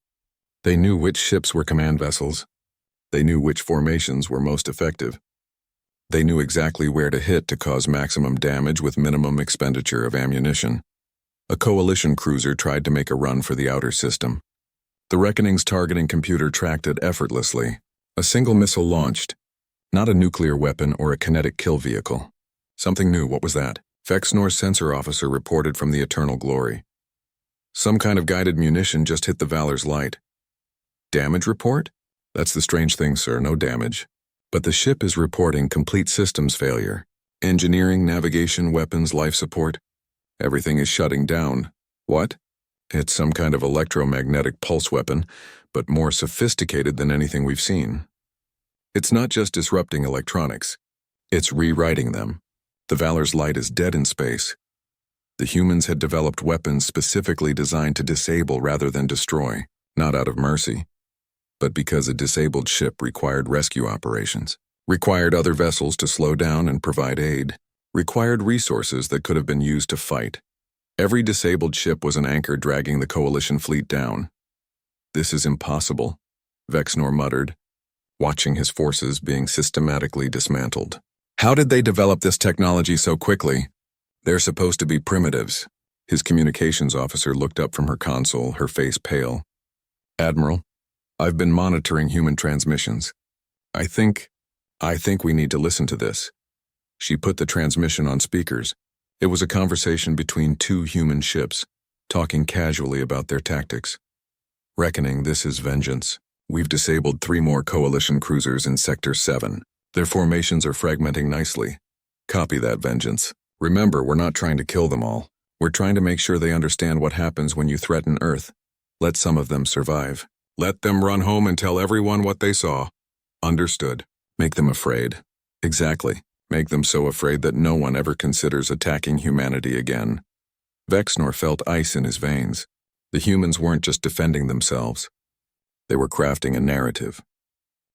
They knew which ships were command vessels. They knew which formations were most effective. They knew exactly where to hit to cause maximum damage with minimum expenditure of ammunition. A coalition cruiser tried to make a run for the outer system. The Reckoning's targeting computer tracked it effortlessly. A single missile launched. Not a nuclear weapon or a kinetic kill vehicle. Something new. What was that? Vexnor's sensor officer reported from the Eternal Glory. Some kind of guided munition just hit the Valor's light. Damage report? That's the strange thing, sir, no damage. But the ship is reporting complete systems failure. Engineering, navigation, weapons, life support. Everything is shutting down. What? It's some kind of electromagnetic pulse weapon, but more sophisticated than anything we've seen. It's not just disrupting electronics. It's rewriting them. The Valor's light is dead in space. The humans had developed weapons specifically designed to disable rather than destroy, not out of mercy, but because a disabled ship required rescue operations, required other vessels to slow down and provide aid, required resources that could have been used to fight. Every disabled ship was an anchor dragging the coalition fleet down. This is impossible, Vexnor muttered, watching his forces being systematically dismantled. How did they develop this technology so quickly? They're supposed to be primitives. His communications officer looked up from her console, her face pale. Admiral, I've been monitoring human transmissions. I think we need to listen to this. She put the transmission on speakers. It was a conversation between 2 human ships, talking casually about their tactics. Reckoning, this is vengeance. We've disabled 3 more coalition cruisers in Sector 7. Their formations are fragmenting nicely. Copy that, Vengeance. Remember, we're not trying to kill them all. We're trying to make sure they understand what happens when you threaten Earth. Let some of them survive. Let them run home and tell everyone what they saw. Understood. Make them afraid. Exactly. Make them so afraid that no one ever considers attacking humanity again. Vexnor felt ice in his veins. The humans weren't just defending themselves. They were crafting a narrative,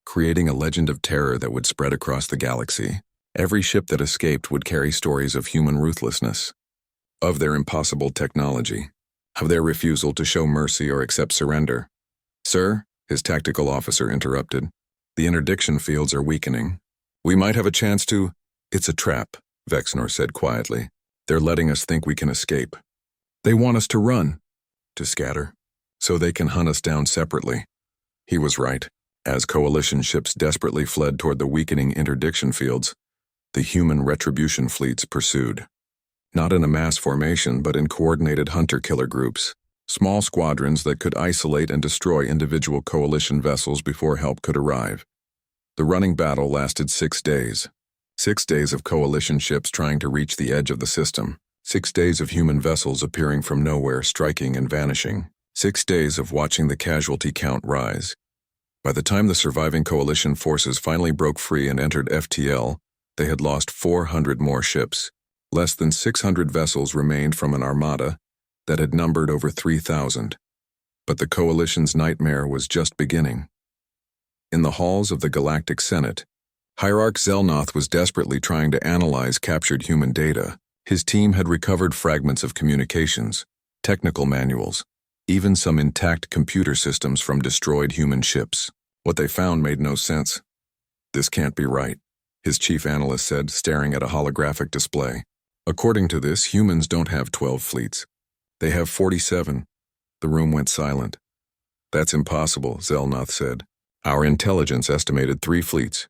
creating a legend of terror that would spread across the galaxy. Every ship that escaped would carry stories of human ruthlessness, of their impossible technology, of their refusal to show mercy or accept surrender. Sir, his tactical officer interrupted, the interdiction fields are weakening. We might have a chance to— It's a trap, Vexnor said quietly. They're letting us think we can escape. They want us to run, to scatter, so they can hunt us down separately. He was right. As coalition ships desperately fled toward the weakening interdiction fields, the human retribution fleets pursued. Not in a mass formation, but in coordinated hunter-killer groups, small squadrons that could isolate and destroy individual coalition vessels before help could arrive. The running battle lasted 6 days. 6 days of coalition ships trying to reach the edge of the system. 6 days of human vessels appearing from nowhere, striking and vanishing. 6 days of watching the casualty count rise. By the time the surviving coalition forces finally broke free and entered FTL, they had lost 400 more ships. Less than 600 vessels remained from an armada that had numbered over 3,000. But the coalition's nightmare was just beginning. In the halls of the Galactic Senate, Hierarch Zelnoth was desperately trying to analyze captured human data. His team had recovered fragments of communications, technical manuals, even some intact computer systems from destroyed human ships. What they found made no sense. This can't be right, his chief analyst said, staring at a holographic display. According to this, humans don't have 12 fleets. They have 47. The room went silent. That's impossible, Zelnoth said. Our intelligence estimated 3 fleets,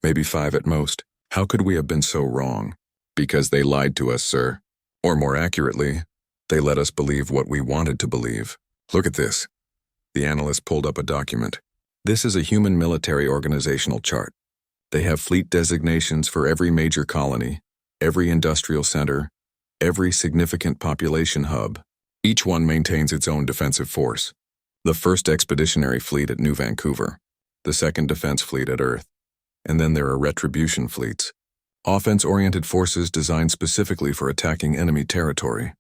maybe 5 at most. How could we have been so wrong? Because they lied to us, sir. Or more accurately, they let us believe what we wanted to believe. Look at this. The analyst pulled up a document. This is a human military organizational chart. They have fleet designations for every major colony, every industrial center, every significant population hub. Each one maintains its own defensive force. The 1st Expeditionary Fleet at New Vancouver, the 2nd Defense Fleet at Earth, and then there are retribution fleets, offense-oriented forces designed specifically for attacking enemy territory.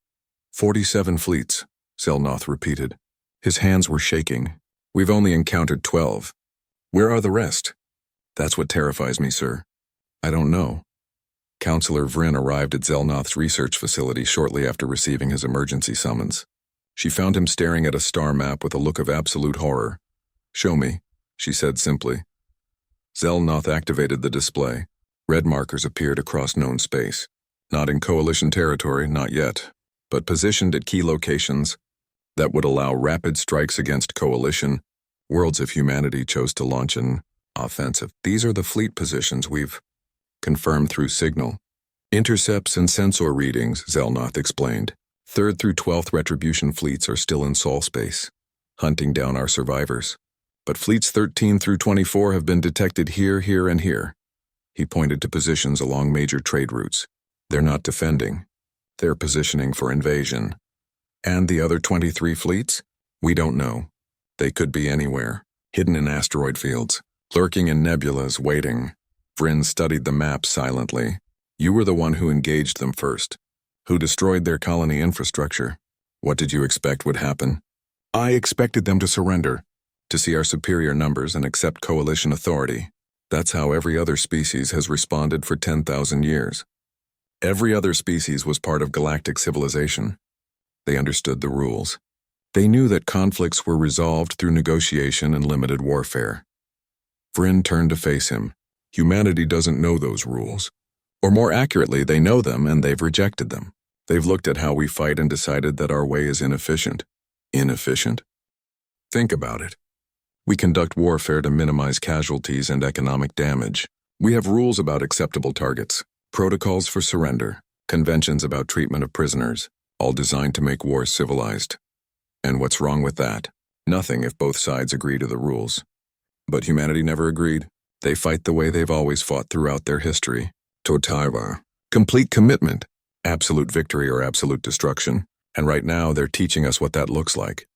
47 fleets, Zelnoth repeated. His hands were shaking. We've only encountered 12. Where are the rest? That's what terrifies me, sir. I don't know. Counselor Vryn arrived at Zelnoth's research facility shortly after receiving his emergency summons. She found him staring at a star map with a look of absolute horror. Show me, she said simply. Zelnoth activated the display. Red markers appeared across known space. Not in Coalition territory, not yet, but positioned at key locations that would allow rapid strikes against Coalition worlds if humanity chose to launch an offensive. These are the fleet positions we've confirmed through signal. Intercepts and sensor readings, Zelnoth explained. 3rd through 12th Retribution fleets are still in Sol space, hunting down our survivors. But fleets 13 through 24 have been detected here, here, and here. He pointed to positions along major trade routes. They're not defending. They're positioning for invasion. And the other 23 fleets? We don't know. They could be anywhere, hidden in asteroid fields, lurking in nebulas, waiting. Vryn studied the map silently. You were the one who engaged them first, who destroyed their colony infrastructure. What did you expect would happen? I expected them to surrender, to see our superior numbers and accept Coalition authority. That's how every other species has responded for 10,000 years. Every other species was part of galactic civilization. They understood the rules. They knew that conflicts were resolved through negotiation and limited warfare. Vryn turned to face him. Humanity doesn't know those rules. Or more accurately, they know them and they've rejected them. They've looked at how we fight and decided that our way is inefficient. Inefficient? Think about it. We conduct warfare to minimize casualties and economic damage. We have rules about acceptable targets, protocols for surrender, conventions about treatment of prisoners, all designed to make war civilized. And what's wrong with that? Nothing if both sides agree to the rules. But humanity never agreed. They fight the way they've always fought throughout their history. Total, complete commitment, absolute victory or absolute destruction. And right now they're teaching us what that looks like.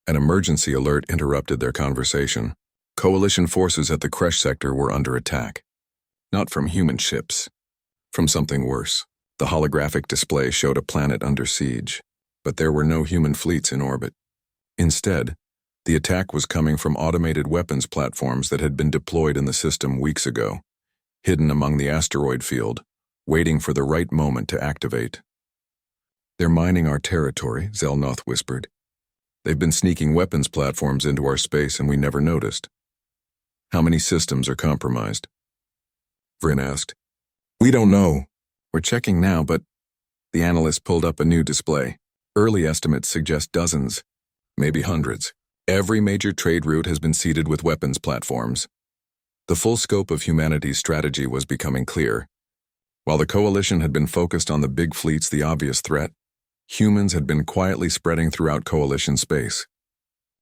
An emergency alert interrupted their conversation. Coalition forces at the Kresh sector were under attack. Not from human ships. From something worse. The holographic display showed a planet under siege. But there were no human fleets in orbit. Instead, the attack was coming from automated weapons platforms that had been deployed in the system weeks ago, hidden among the asteroid field, waiting for the right moment to activate. They're mining our territory, Zelnoth whispered. They've been sneaking weapons platforms into our space and we never noticed. How many systems are compromised? Vryn asked. We don't know. We're checking now, but the analyst pulled up a new display. Early estimates suggest dozens, maybe hundreds. Every major trade route has been seeded with weapons platforms. The full scope of humanity's strategy was becoming clear. While the Coalition had been focused on the big fleets, the obvious threat, humans had been quietly spreading throughout Coalition space.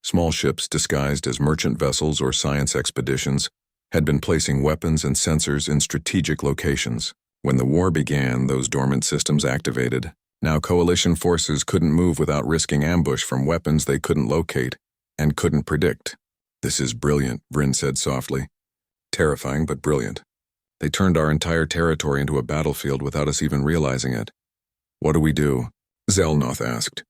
Small ships disguised as merchant vessels or science expeditions had been placing weapons and sensors in strategic locations. When the war began, those dormant systems activated. Now Coalition forces couldn't move without risking ambush from weapons they couldn't locate and couldn't predict. This is brilliant, Vryn said softly. Terrifying, but brilliant. They turned our entire territory into a battlefield without us even realizing it. What do we do? Zelnoth asked.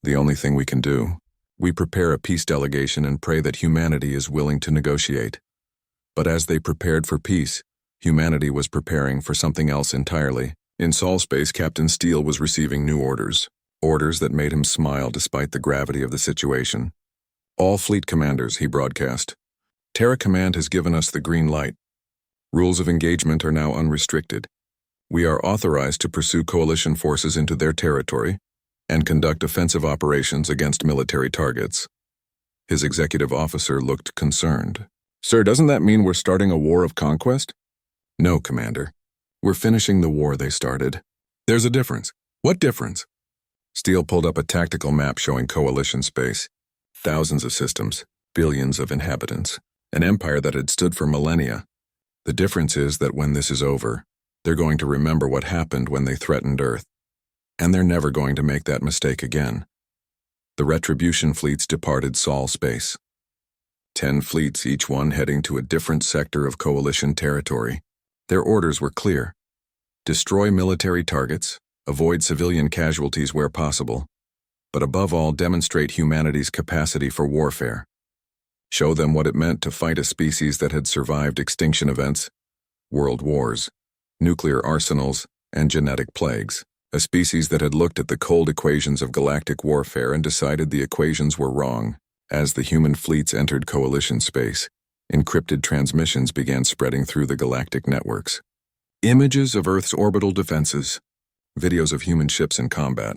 The only thing we can do. We prepare a peace delegation and pray that humanity is willing to negotiate. But as they prepared for peace, humanity was preparing for something else entirely. In Sol space, Captain Steele was receiving new orders. Orders that made him smile despite the gravity of the situation. All fleet commanders, he broadcast. Terra Command has given us the green light. Rules of engagement are now unrestricted. We are authorized to pursue Coalition forces into their territory and conduct offensive operations against military targets. His executive officer looked concerned. Sir, doesn't that mean we're starting a war of conquest? No, Commander. We're finishing the war they started. There's a difference. What difference? Steele pulled up a tactical map showing coalition space. Thousands of systems, billions of inhabitants, an empire that had stood for millennia. The difference is that when this is over, they're going to remember what happened when they threatened Earth. And they're never going to make that mistake again. The Retribution fleets departed Sol space. 10 fleets, each one heading to a different sector of coalition territory. Their orders were clear. Destroy military targets, avoid civilian casualties where possible, but above all demonstrate humanity's capacity for warfare. Show them what it meant to fight a species that had survived extinction events, world wars, nuclear arsenals, and genetic plagues. A species that had looked at the cold equations of galactic warfare and decided the equations were wrong. As the human fleets entered coalition space, encrypted transmissions began spreading through the galactic networks. Images of Earth's orbital defenses, videos of human ships in combat,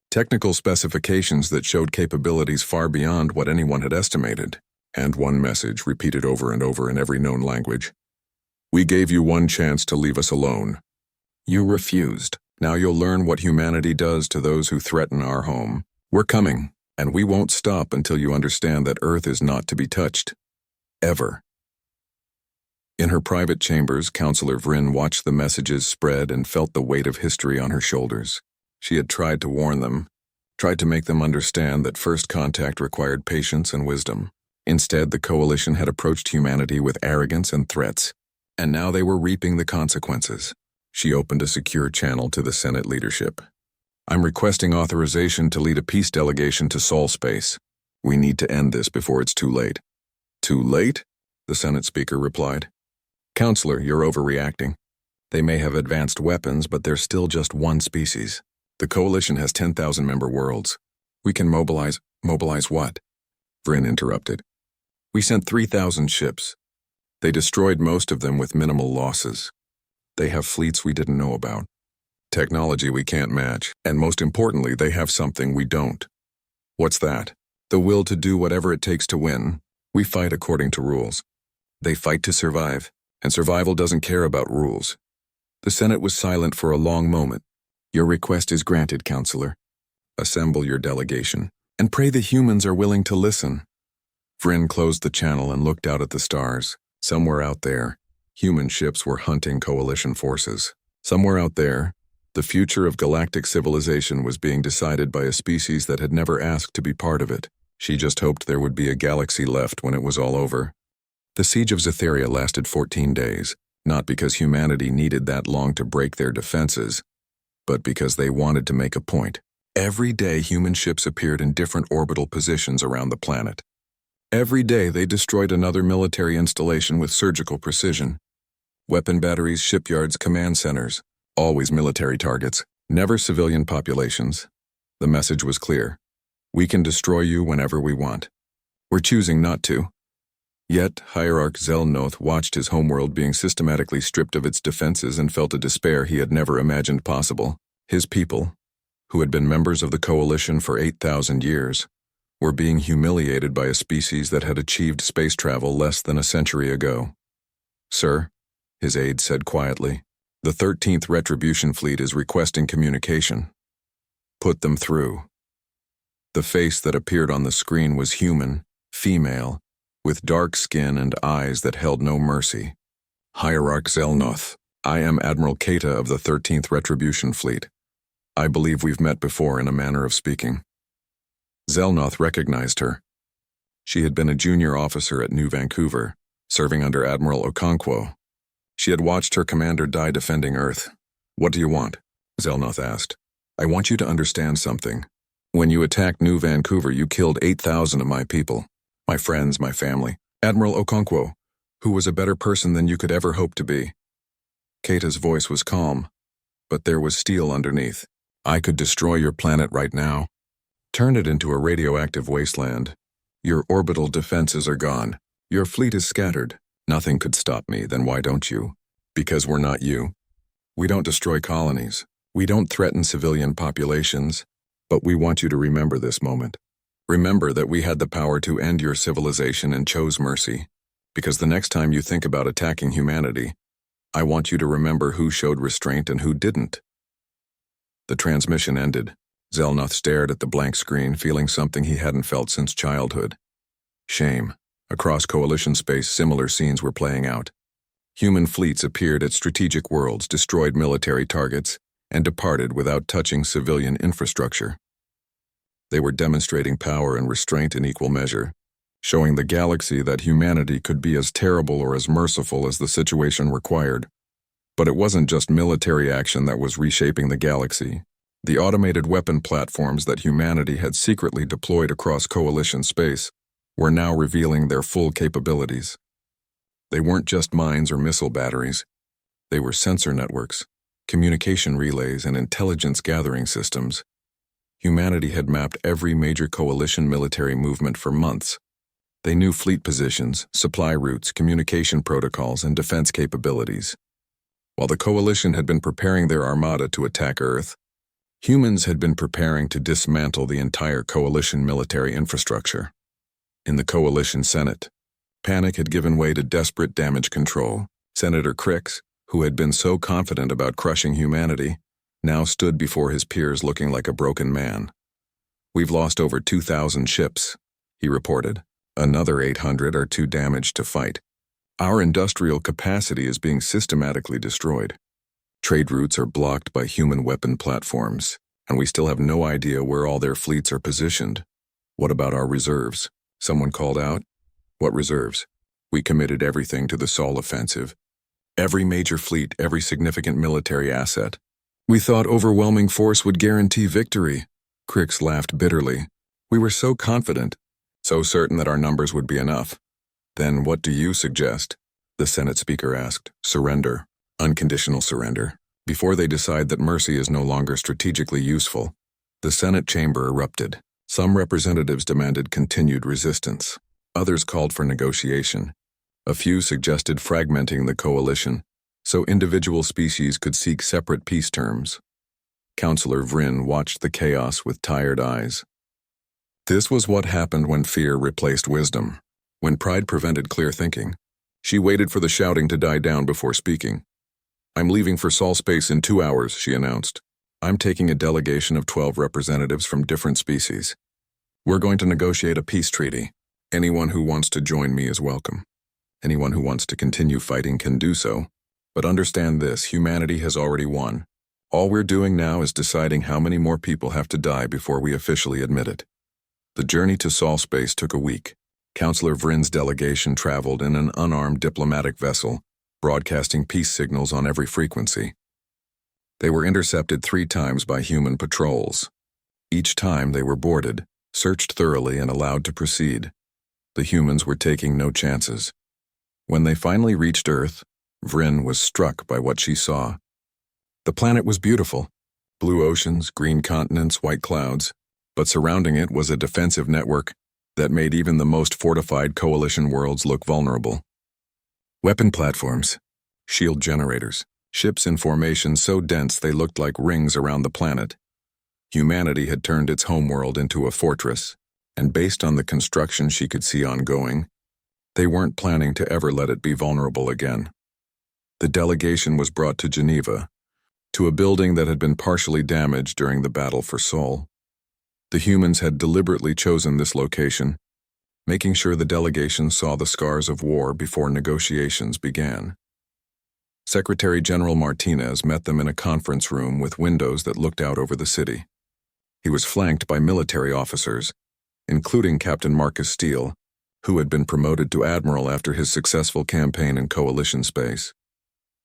technical specifications that showed capabilities far beyond what anyone had estimated, and one message repeated over and over in every known language. We gave you one chance to leave us alone. You refused. Now you'll learn what humanity does to those who threaten our home. We're coming, and we won't stop until you understand that Earth is not to be touched. Ever. In her private chambers, Counselor Vryn watched the messages spread and felt the weight of history on her shoulders. She had tried to warn them, tried to make them understand that first contact required patience and wisdom. Instead, the Coalition had approached humanity with arrogance and threats, and now they were reaping the consequences. She opened a secure channel to the Senate leadership. I'm requesting authorization to lead a peace delegation to Sol space. We need to end this before it's too late. Too late? The Senate Speaker replied. Counselor, you're overreacting. They may have advanced weapons, but they're still just one species. The Coalition has 10,000 member worlds. We can mobilize what? Vryn interrupted. We sent 3,000 ships. They destroyed most of them with minimal losses. They have fleets we didn't know about. Technology we can't match. And most importantly, they have something we don't. What's that? The will to do whatever it takes to win. We fight according to rules. They fight to survive, and survival doesn't care about rules. The Senate was silent for a long moment. Your request is granted, Counselor. Assemble your delegation, and pray the humans are willing to listen. Vryn closed the channel and looked out at the stars. Somewhere out there, human ships were hunting coalition forces. Somewhere out there, the future of galactic civilization was being decided by a species that had never asked to be part of it. She just hoped there would be a galaxy left when it was all over. The siege of Zetheria lasted 14 days, not because humanity needed that long to break their defenses, but because they wanted to make a point. Every day human ships appeared in different orbital positions around the planet. Every day they destroyed another military installation with surgical precision. Weapon batteries, shipyards, command centers, always military targets, never civilian populations. The message was clear. We can destroy you whenever we want. We're choosing not to. Yet, Hierarch Zelnoth watched his homeworld being systematically stripped of its defenses and felt a despair he had never imagined possible. His people, who had been members of the Coalition for 8,000 years, were being humiliated by a species that had achieved space travel less than a century ago. Sir, his aide said quietly, the 13th Retribution Fleet is requesting communication. Put them through. The face that appeared on the screen was human, female, with dark skin and eyes that held no mercy. Hierarch Zelnoth, I am Admiral Kata of the 13th Retribution Fleet. I believe we've met before in a manner of speaking. Zelnoth recognized her. She had been a junior officer at New Vancouver, serving under Admiral Okonkwo. She had watched her commander die defending Earth. What do you want? Zelnoth asked. I want you to understand something. When you attacked New Vancouver, you killed 8,000 of my people. My friends, my family. Admiral Okonkwo, who was a better person than you could ever hope to be. Kata's voice was calm, but there was steel underneath. I could destroy your planet right now. Turn it into a radioactive wasteland. Your orbital defenses are gone. Your fleet is scattered. Nothing could stop me, then why don't you? Because we're not you. We don't destroy colonies. We don't threaten civilian populations. But we want you to remember this moment. Remember that we had the power to end your civilization and chose mercy. Because the next time you think about attacking humanity, I want you to remember who showed restraint and who didn't." The transmission ended. Zelnoth stared at the blank screen, feeling something he hadn't felt since childhood. Shame. Across Coalition space, similar scenes were playing out. Human fleets appeared at strategic worlds, destroyed military targets, and departed without touching civilian infrastructure. They were demonstrating power and restraint in equal measure, showing the galaxy that humanity could be as terrible or as merciful as the situation required. But it wasn't just military action that was reshaping the galaxy. The automated weapon platforms that humanity had secretly deployed across Coalition space were now revealing their full capabilities. They weren't just mines or missile batteries. They were sensor networks, communication relays, and intelligence gathering systems. Humanity had mapped every major Coalition military movement for months. They knew fleet positions, supply routes, communication protocols, and defense capabilities. While the Coalition had been preparing their armada to attack Earth, humans had been preparing to dismantle the entire Coalition military infrastructure. In the Coalition Senate, panic had given way to desperate damage control. Senator Crix, who had been so confident about crushing humanity, now stood before his peers looking like a broken man. "We've lost over 2,000 ships," he reported. "Another 800 are too damaged to fight. Our industrial capacity is being systematically destroyed. Trade routes are blocked by human weapon platforms, and we still have no idea where all their fleets are positioned. What about our reserves?" Someone called out. "What reserves? We committed everything to the Sol offensive. Every major fleet, every significant military asset. We thought overwhelming force would guarantee victory." Crix laughed bitterly. "We were so confident, so certain that our numbers would be enough." "Then what do you suggest?" the Senate Speaker asked. "Surrender. Unconditional surrender. Before they decide that mercy is no longer strategically useful." The Senate chamber erupted. Some representatives demanded continued resistance. Others called for negotiation. A few suggested fragmenting the Coalition, so individual species could seek separate peace terms. Councillor Vryn watched the chaos with tired eyes. This was what happened when fear replaced wisdom, when pride prevented clear thinking. She waited for the shouting to die down before speaking. "I'm leaving for Sol space in 2 hours," she announced. "I'm taking a delegation of 12 representatives from different species. We're going to negotiate a peace treaty. Anyone who wants to join me is welcome. Anyone who wants to continue fighting can do so. But understand this, humanity has already won. All we're doing now is deciding how many more people have to die before we officially admit it." The journey to Sol space took a week. Councillor Vryn's delegation traveled in an unarmed diplomatic vessel, broadcasting peace signals on every frequency. They were intercepted 3 times by human patrols. Each time they were boarded, searched thoroughly, and allowed to proceed. The humans were taking no chances. When they finally reached Earth, Vryn was struck by what she saw. The planet was beautiful. Blue oceans, green continents, white clouds. But surrounding it was a defensive network that made even the most fortified Coalition worlds look vulnerable. Weapon platforms, shield generators, ships in formation so dense they looked like rings around the planet. Humanity had turned its homeworld into a fortress, and based on the construction she could see ongoing, they weren't planning to ever let it be vulnerable again. The delegation was brought to Geneva, to a building that had been partially damaged during the battle for Sol. The humans had deliberately chosen this location, making sure the delegation saw the scars of war before negotiations began. Secretary General Martinez met them in a conference room with windows that looked out over the city. He was flanked by military officers, including Captain Marcus Steele, who had been promoted to admiral after his successful campaign in Coalition space.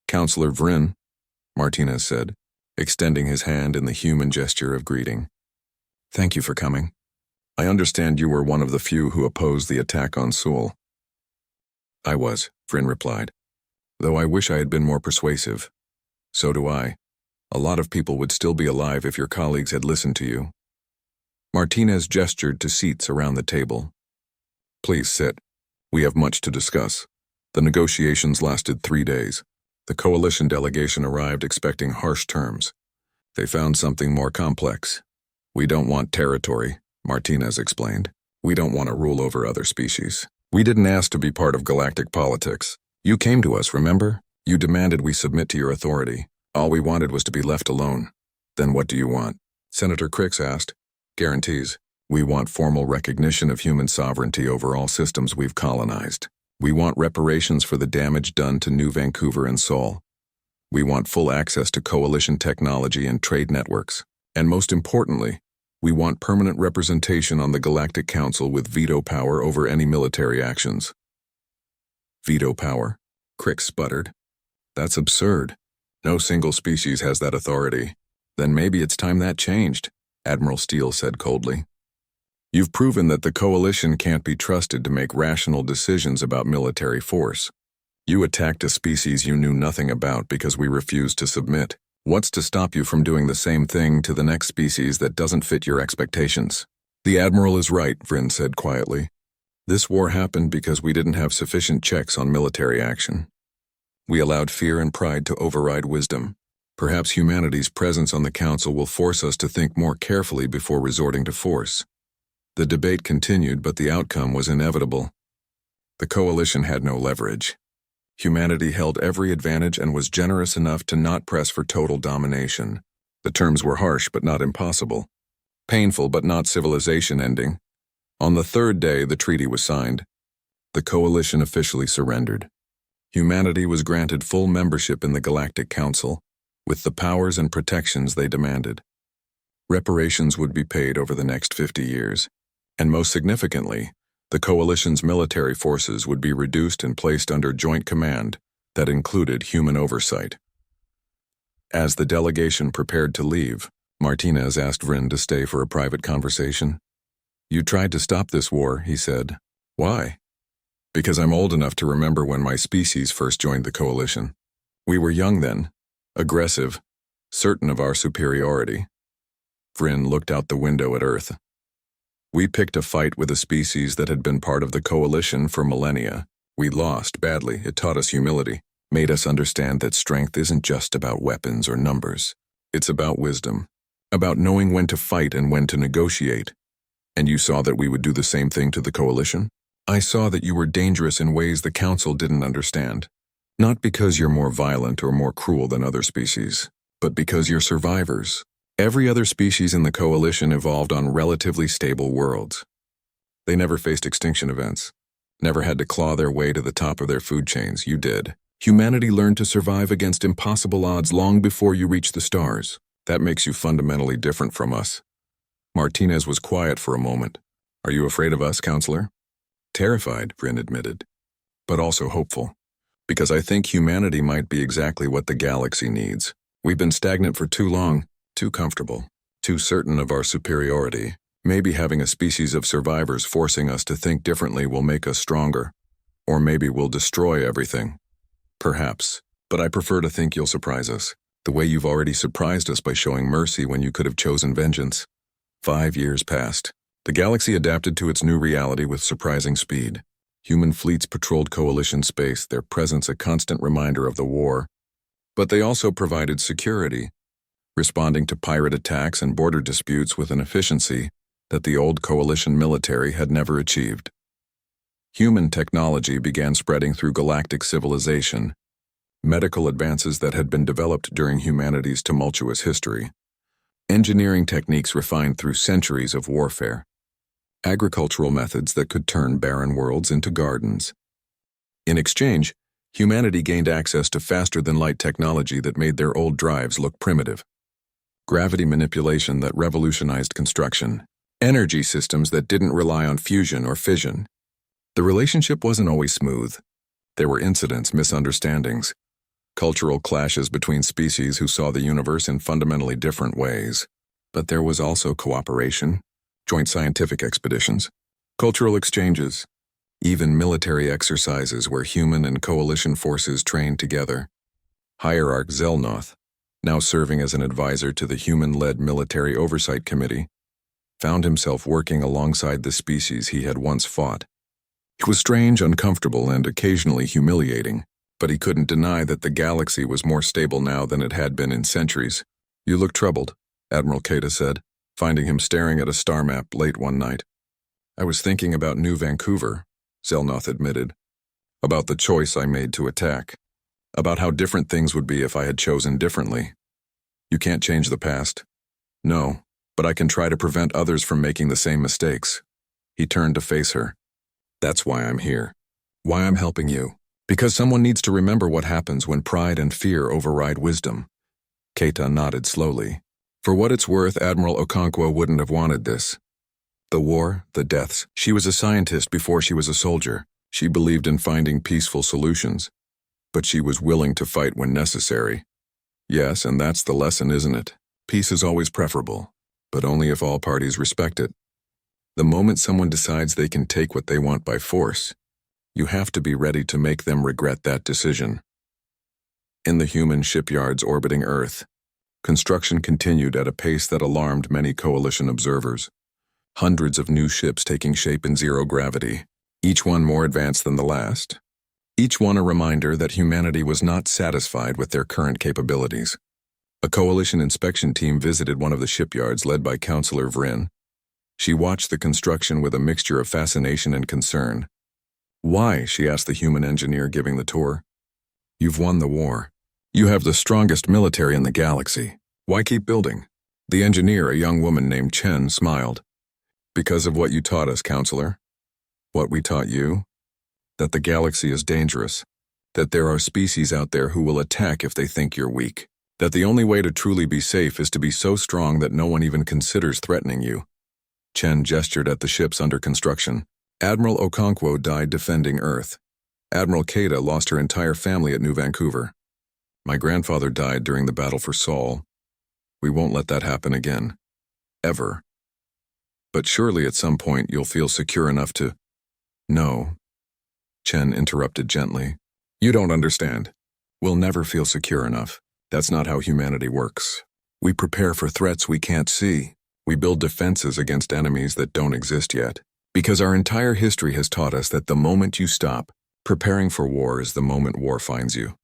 "Councillor Vryn," Martinez said, extending his hand in the human gesture of greeting. "Thank you for coming. I understand you were one of the few who opposed the attack on Sol." "I was," Vryn replied, "though I wish I had been more persuasive." "So do I. A lot of people would still be alive if your colleagues had listened to you." Martinez gestured to seats around the table. "Please sit. We have much to discuss." The negotiations lasted 3 days. The Coalition delegation arrived expecting harsh terms. They found something more complex. "We don't want territory," Martinez explained. "We don't want to rule over other species. We didn't ask to be part of galactic politics. You came to us, remember? You demanded we submit to your authority. All we wanted was to be left alone. Then what do you want? Senator Crix asked. Guarantees. We want formal recognition of human sovereignty over all systems we've colonized. We want reparations for the damage done to New Vancouver and Seoul. We want full access to coalition technology and trade networks. And most importantly, we want permanent representation on the Galactic Council with veto power over any military actions. Veto power? Crix sputtered. That's absurd. No single species has that authority. Then maybe it's time that changed, Admiral Steele said coldly. You've proven that the coalition can't be trusted to make rational decisions about military force. You attacked a species you knew nothing about because we refused to submit. What's to stop you from doing the same thing to the next species that doesn't fit your expectations? The Admiral is right, Vryn said quietly. This war happened because we didn't have sufficient checks on military action. We allowed fear and pride to override wisdom. Perhaps humanity's presence on the Council will force us to think more carefully before resorting to force. The debate continued, but the outcome was inevitable. The coalition had no leverage. Humanity held every advantage and was generous enough to not press for total domination. The terms were harsh but not impossible. Painful but not civilization-ending. On the third day, the treaty was signed. The coalition officially surrendered. Humanity was granted full membership in the Galactic Council, with the powers and protections they demanded. Reparations would be paid over the next 50 years. And most significantly, the coalition's military forces would be reduced and placed under joint command that included human oversight. As the delegation prepared to leave, Martinez asked Vryn to stay for a private conversation. You tried to stop this war, he said. Why? Because I'm old enough to remember when my species first joined the coalition. We were young then, aggressive, certain of our superiority. Vryn looked out the window at Earth. We picked a fight with a species that had been part of the coalition for millennia. We lost badly. It taught us humility, made us understand that strength isn't just about weapons or numbers. It's about wisdom, about knowing when to fight and when to negotiate. And you saw that we would do the same thing to the coalition? I saw that you were dangerous in ways the Council didn't understand. Not because you're more violent or more cruel than other species, but because you're survivors. Every other species in the coalition evolved on relatively stable worlds. They never faced extinction events, never had to claw their way to the top of their food chains. You did. Humanity learned to survive against impossible odds long before you reached the stars. That makes you fundamentally different from us. Martinez was quiet for a moment. Are you afraid of us, Counselor? Terrified, Vryn admitted, but also hopeful. Because I think humanity might be exactly what the galaxy needs. We've been stagnant for too long. Too comfortable, too certain of our superiority. Maybe having a species of survivors forcing us to think differently will make us stronger. Or maybe we'll destroy everything. Perhaps, but I prefer to think you'll surprise us, the way you've already surprised us by showing mercy when you could have chosen vengeance. 5 years passed. The galaxy adapted to its new reality with surprising speed. Human fleets patrolled coalition space, their presence a constant reminder of the war. But they also provided security, responding to pirate attacks and border disputes with an efficiency that the old coalition military had never achieved. Human technology began spreading through galactic civilization, medical advances that had been developed during humanity's tumultuous history, engineering techniques refined through centuries of warfare, agricultural methods that could turn barren worlds into gardens. In exchange, humanity gained access to faster-than-light technology that made their old drives look primitive. Gravity manipulation that revolutionized construction, energy systems that didn't rely on fusion or fission. The relationship wasn't always smooth. There were incidents, misunderstandings, cultural clashes between species who saw the universe in fundamentally different ways. But there was also cooperation, joint scientific expeditions, cultural exchanges, even military exercises where human and coalition forces trained together. Hierarch Zelnoth, now serving as an advisor to the human-led Military Oversight Committee, found himself working alongside the species he had once fought. It was strange, uncomfortable, and occasionally humiliating, but he couldn't deny that the galaxy was more stable now than it had been in centuries. You look troubled, Admiral Kata said, finding him staring at a star map late one night. I was thinking about New Vancouver, Zelnoth admitted, about the choice I made to attack. about how different things would be if I had chosen differently. You can't change the past. No, but I can try to prevent others from making the same mistakes. He turned to face her. That's why I'm here. Why I'm helping you. Because someone needs to remember what happens when pride and fear override wisdom. Keita nodded slowly. For what it's worth, Admiral Okonkwo wouldn't have wanted this. The war, the deaths. She was a scientist before she was a soldier. She believed in finding peaceful solutions. But she was willing to fight when necessary. Yes, and that's the lesson, isn't it? Peace is always preferable, but only if all parties respect it. The moment someone decides they can take what they want by force, you have to be ready to make them regret that decision. In the human shipyards orbiting Earth, construction continued at a pace that alarmed many coalition observers. Hundreds of new ships taking shape in zero gravity, each one more advanced than the last. Each one a reminder that humanity was not satisfied with their current capabilities. A coalition inspection team visited one of the shipyards led by Counselor Vryn. She watched the construction with a mixture of fascination and concern. Why? She asked the human engineer giving the tour. You've won the war. You have the strongest military in the galaxy. Why keep building? The engineer, a young woman named Chen, smiled. Because of what you taught us, Counselor. What we taught you? That the galaxy is dangerous. That there are species out there who will attack if they think you're weak. That the only way to truly be safe is to be so strong that no one even considers threatening you. Chen gestured at the ships under construction. Admiral Okonkwo died defending Earth. Admiral Keita lost her entire family at New Vancouver. My grandfather died during the battle for Sol. We won't let that happen again. Ever. But surely at some point you'll feel secure enough to... No. Chen interrupted gently. You don't understand. We'll never feel secure enough. That's not how humanity works. We prepare for threats we can't see. We build defenses against enemies that don't exist yet. Because our entire history has taught us that the moment you stop, preparing for war is the moment war finds you.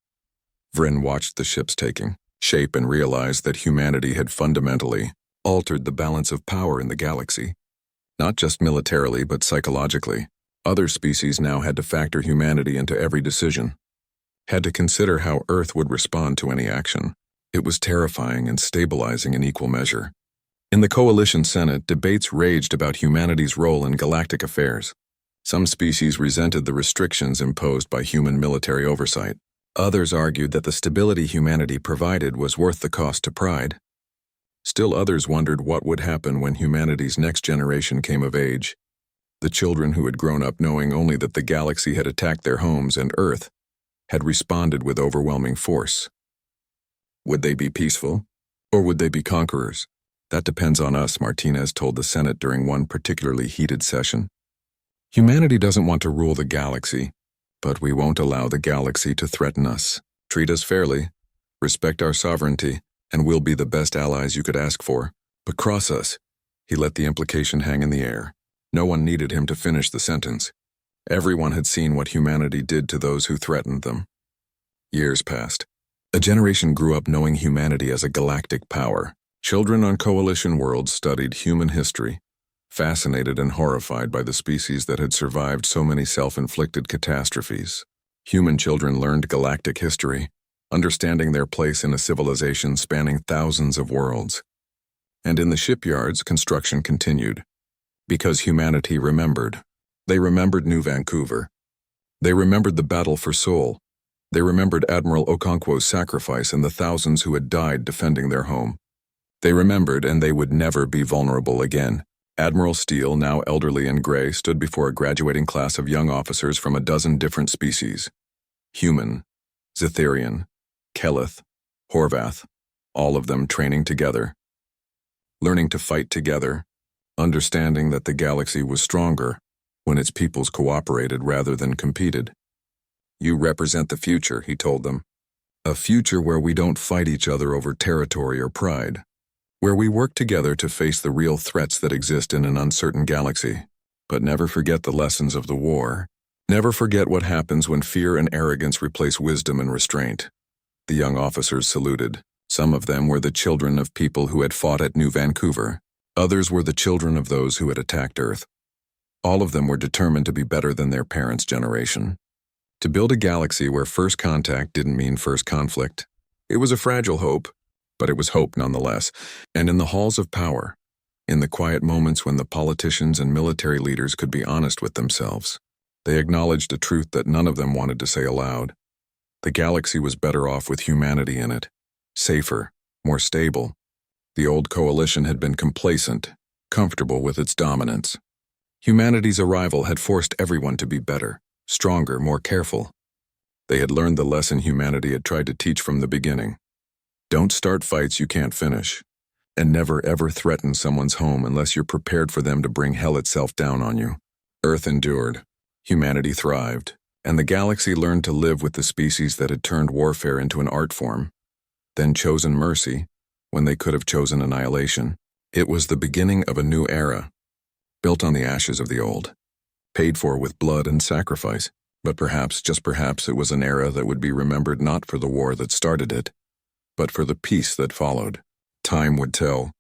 Vryn watched the ships taking shape and realized that humanity had fundamentally altered the balance of power in the galaxy. Not just militarily, but psychologically. Other species now had to factor humanity into every decision. Had to consider how Earth would respond to any action. It was terrifying and stabilizing in equal measure. In the Coalition Senate, debates raged about humanity's role in galactic affairs. Some species resented the restrictions imposed by human military oversight. Others argued that the stability humanity provided was worth the cost to pride. Still others wondered what would happen when humanity's next generation came of age. The children who had grown up knowing only that the galaxy had attacked their homes and Earth had responded with overwhelming force. Would they be peaceful, or would they be conquerors? That depends on us, Martinez told the Senate during one particularly heated session. Humanity doesn't want to rule the galaxy, but we won't allow the galaxy to threaten us. Treat us fairly, respect our sovereignty, and we'll be the best allies you could ask for. But cross us. He let the implication hang in the air. No one needed him to finish the sentence. Everyone had seen what humanity did to those who threatened them. Years passed. A generation grew up knowing humanity as a galactic power. Children on coalition worlds studied human history, fascinated and horrified by the species that had survived so many self-inflicted catastrophes. Human children learned galactic history, understanding their place in a civilization spanning thousands of worlds. And in the shipyards, construction continued. Because humanity remembered. They remembered New Vancouver. They remembered the battle for Sol. They remembered Admiral Okonkwo's sacrifice and the thousands who had died defending their home. They remembered, and they would never be vulnerable again. Admiral Steele, now elderly and gray, stood before a graduating class of young officers from a dozen different species. Human, Zetherian, Kelith, Horvath, all of them training together. Learning to fight together, understanding that the galaxy was stronger when its peoples cooperated rather than competed. You represent the future, he told them. A future where we don't fight each other over territory or pride. Where we work together to face the real threats that exist in an uncertain galaxy. But never forget the lessons of the war. Never forget what happens when fear and arrogance replace wisdom and restraint. The young officers saluted. Some of them were the children of people who had fought at New Vancouver. Others were the children of those who had attacked Earth. All of them were determined to be better than their parents' generation. To build a galaxy where first contact didn't mean first conflict. It was a fragile hope, but it was hope nonetheless. And in the halls of power, in the quiet moments when the politicians and military leaders could be honest with themselves, they acknowledged a truth that none of them wanted to say aloud. The galaxy was better off with humanity in it, safer, more stable. The old coalition had been complacent, comfortable with its dominance. Humanity's arrival had forced everyone to be better, stronger, more careful. They had learned the lesson humanity had tried to teach from the beginning. Don't start fights you can't finish, and never ever threaten someone's home unless you're prepared for them to bring hell itself down on you. Earth endured, humanity thrived, and the galaxy learned to live with the species that had turned warfare into an art form, then chosen mercy when they could have chosen annihilation. It was the beginning of a new era, built on the ashes of the old, paid for with blood and sacrifice. But perhaps, just perhaps, it was an era that would be remembered not for the war that started it, but for the peace that followed. Time would tell.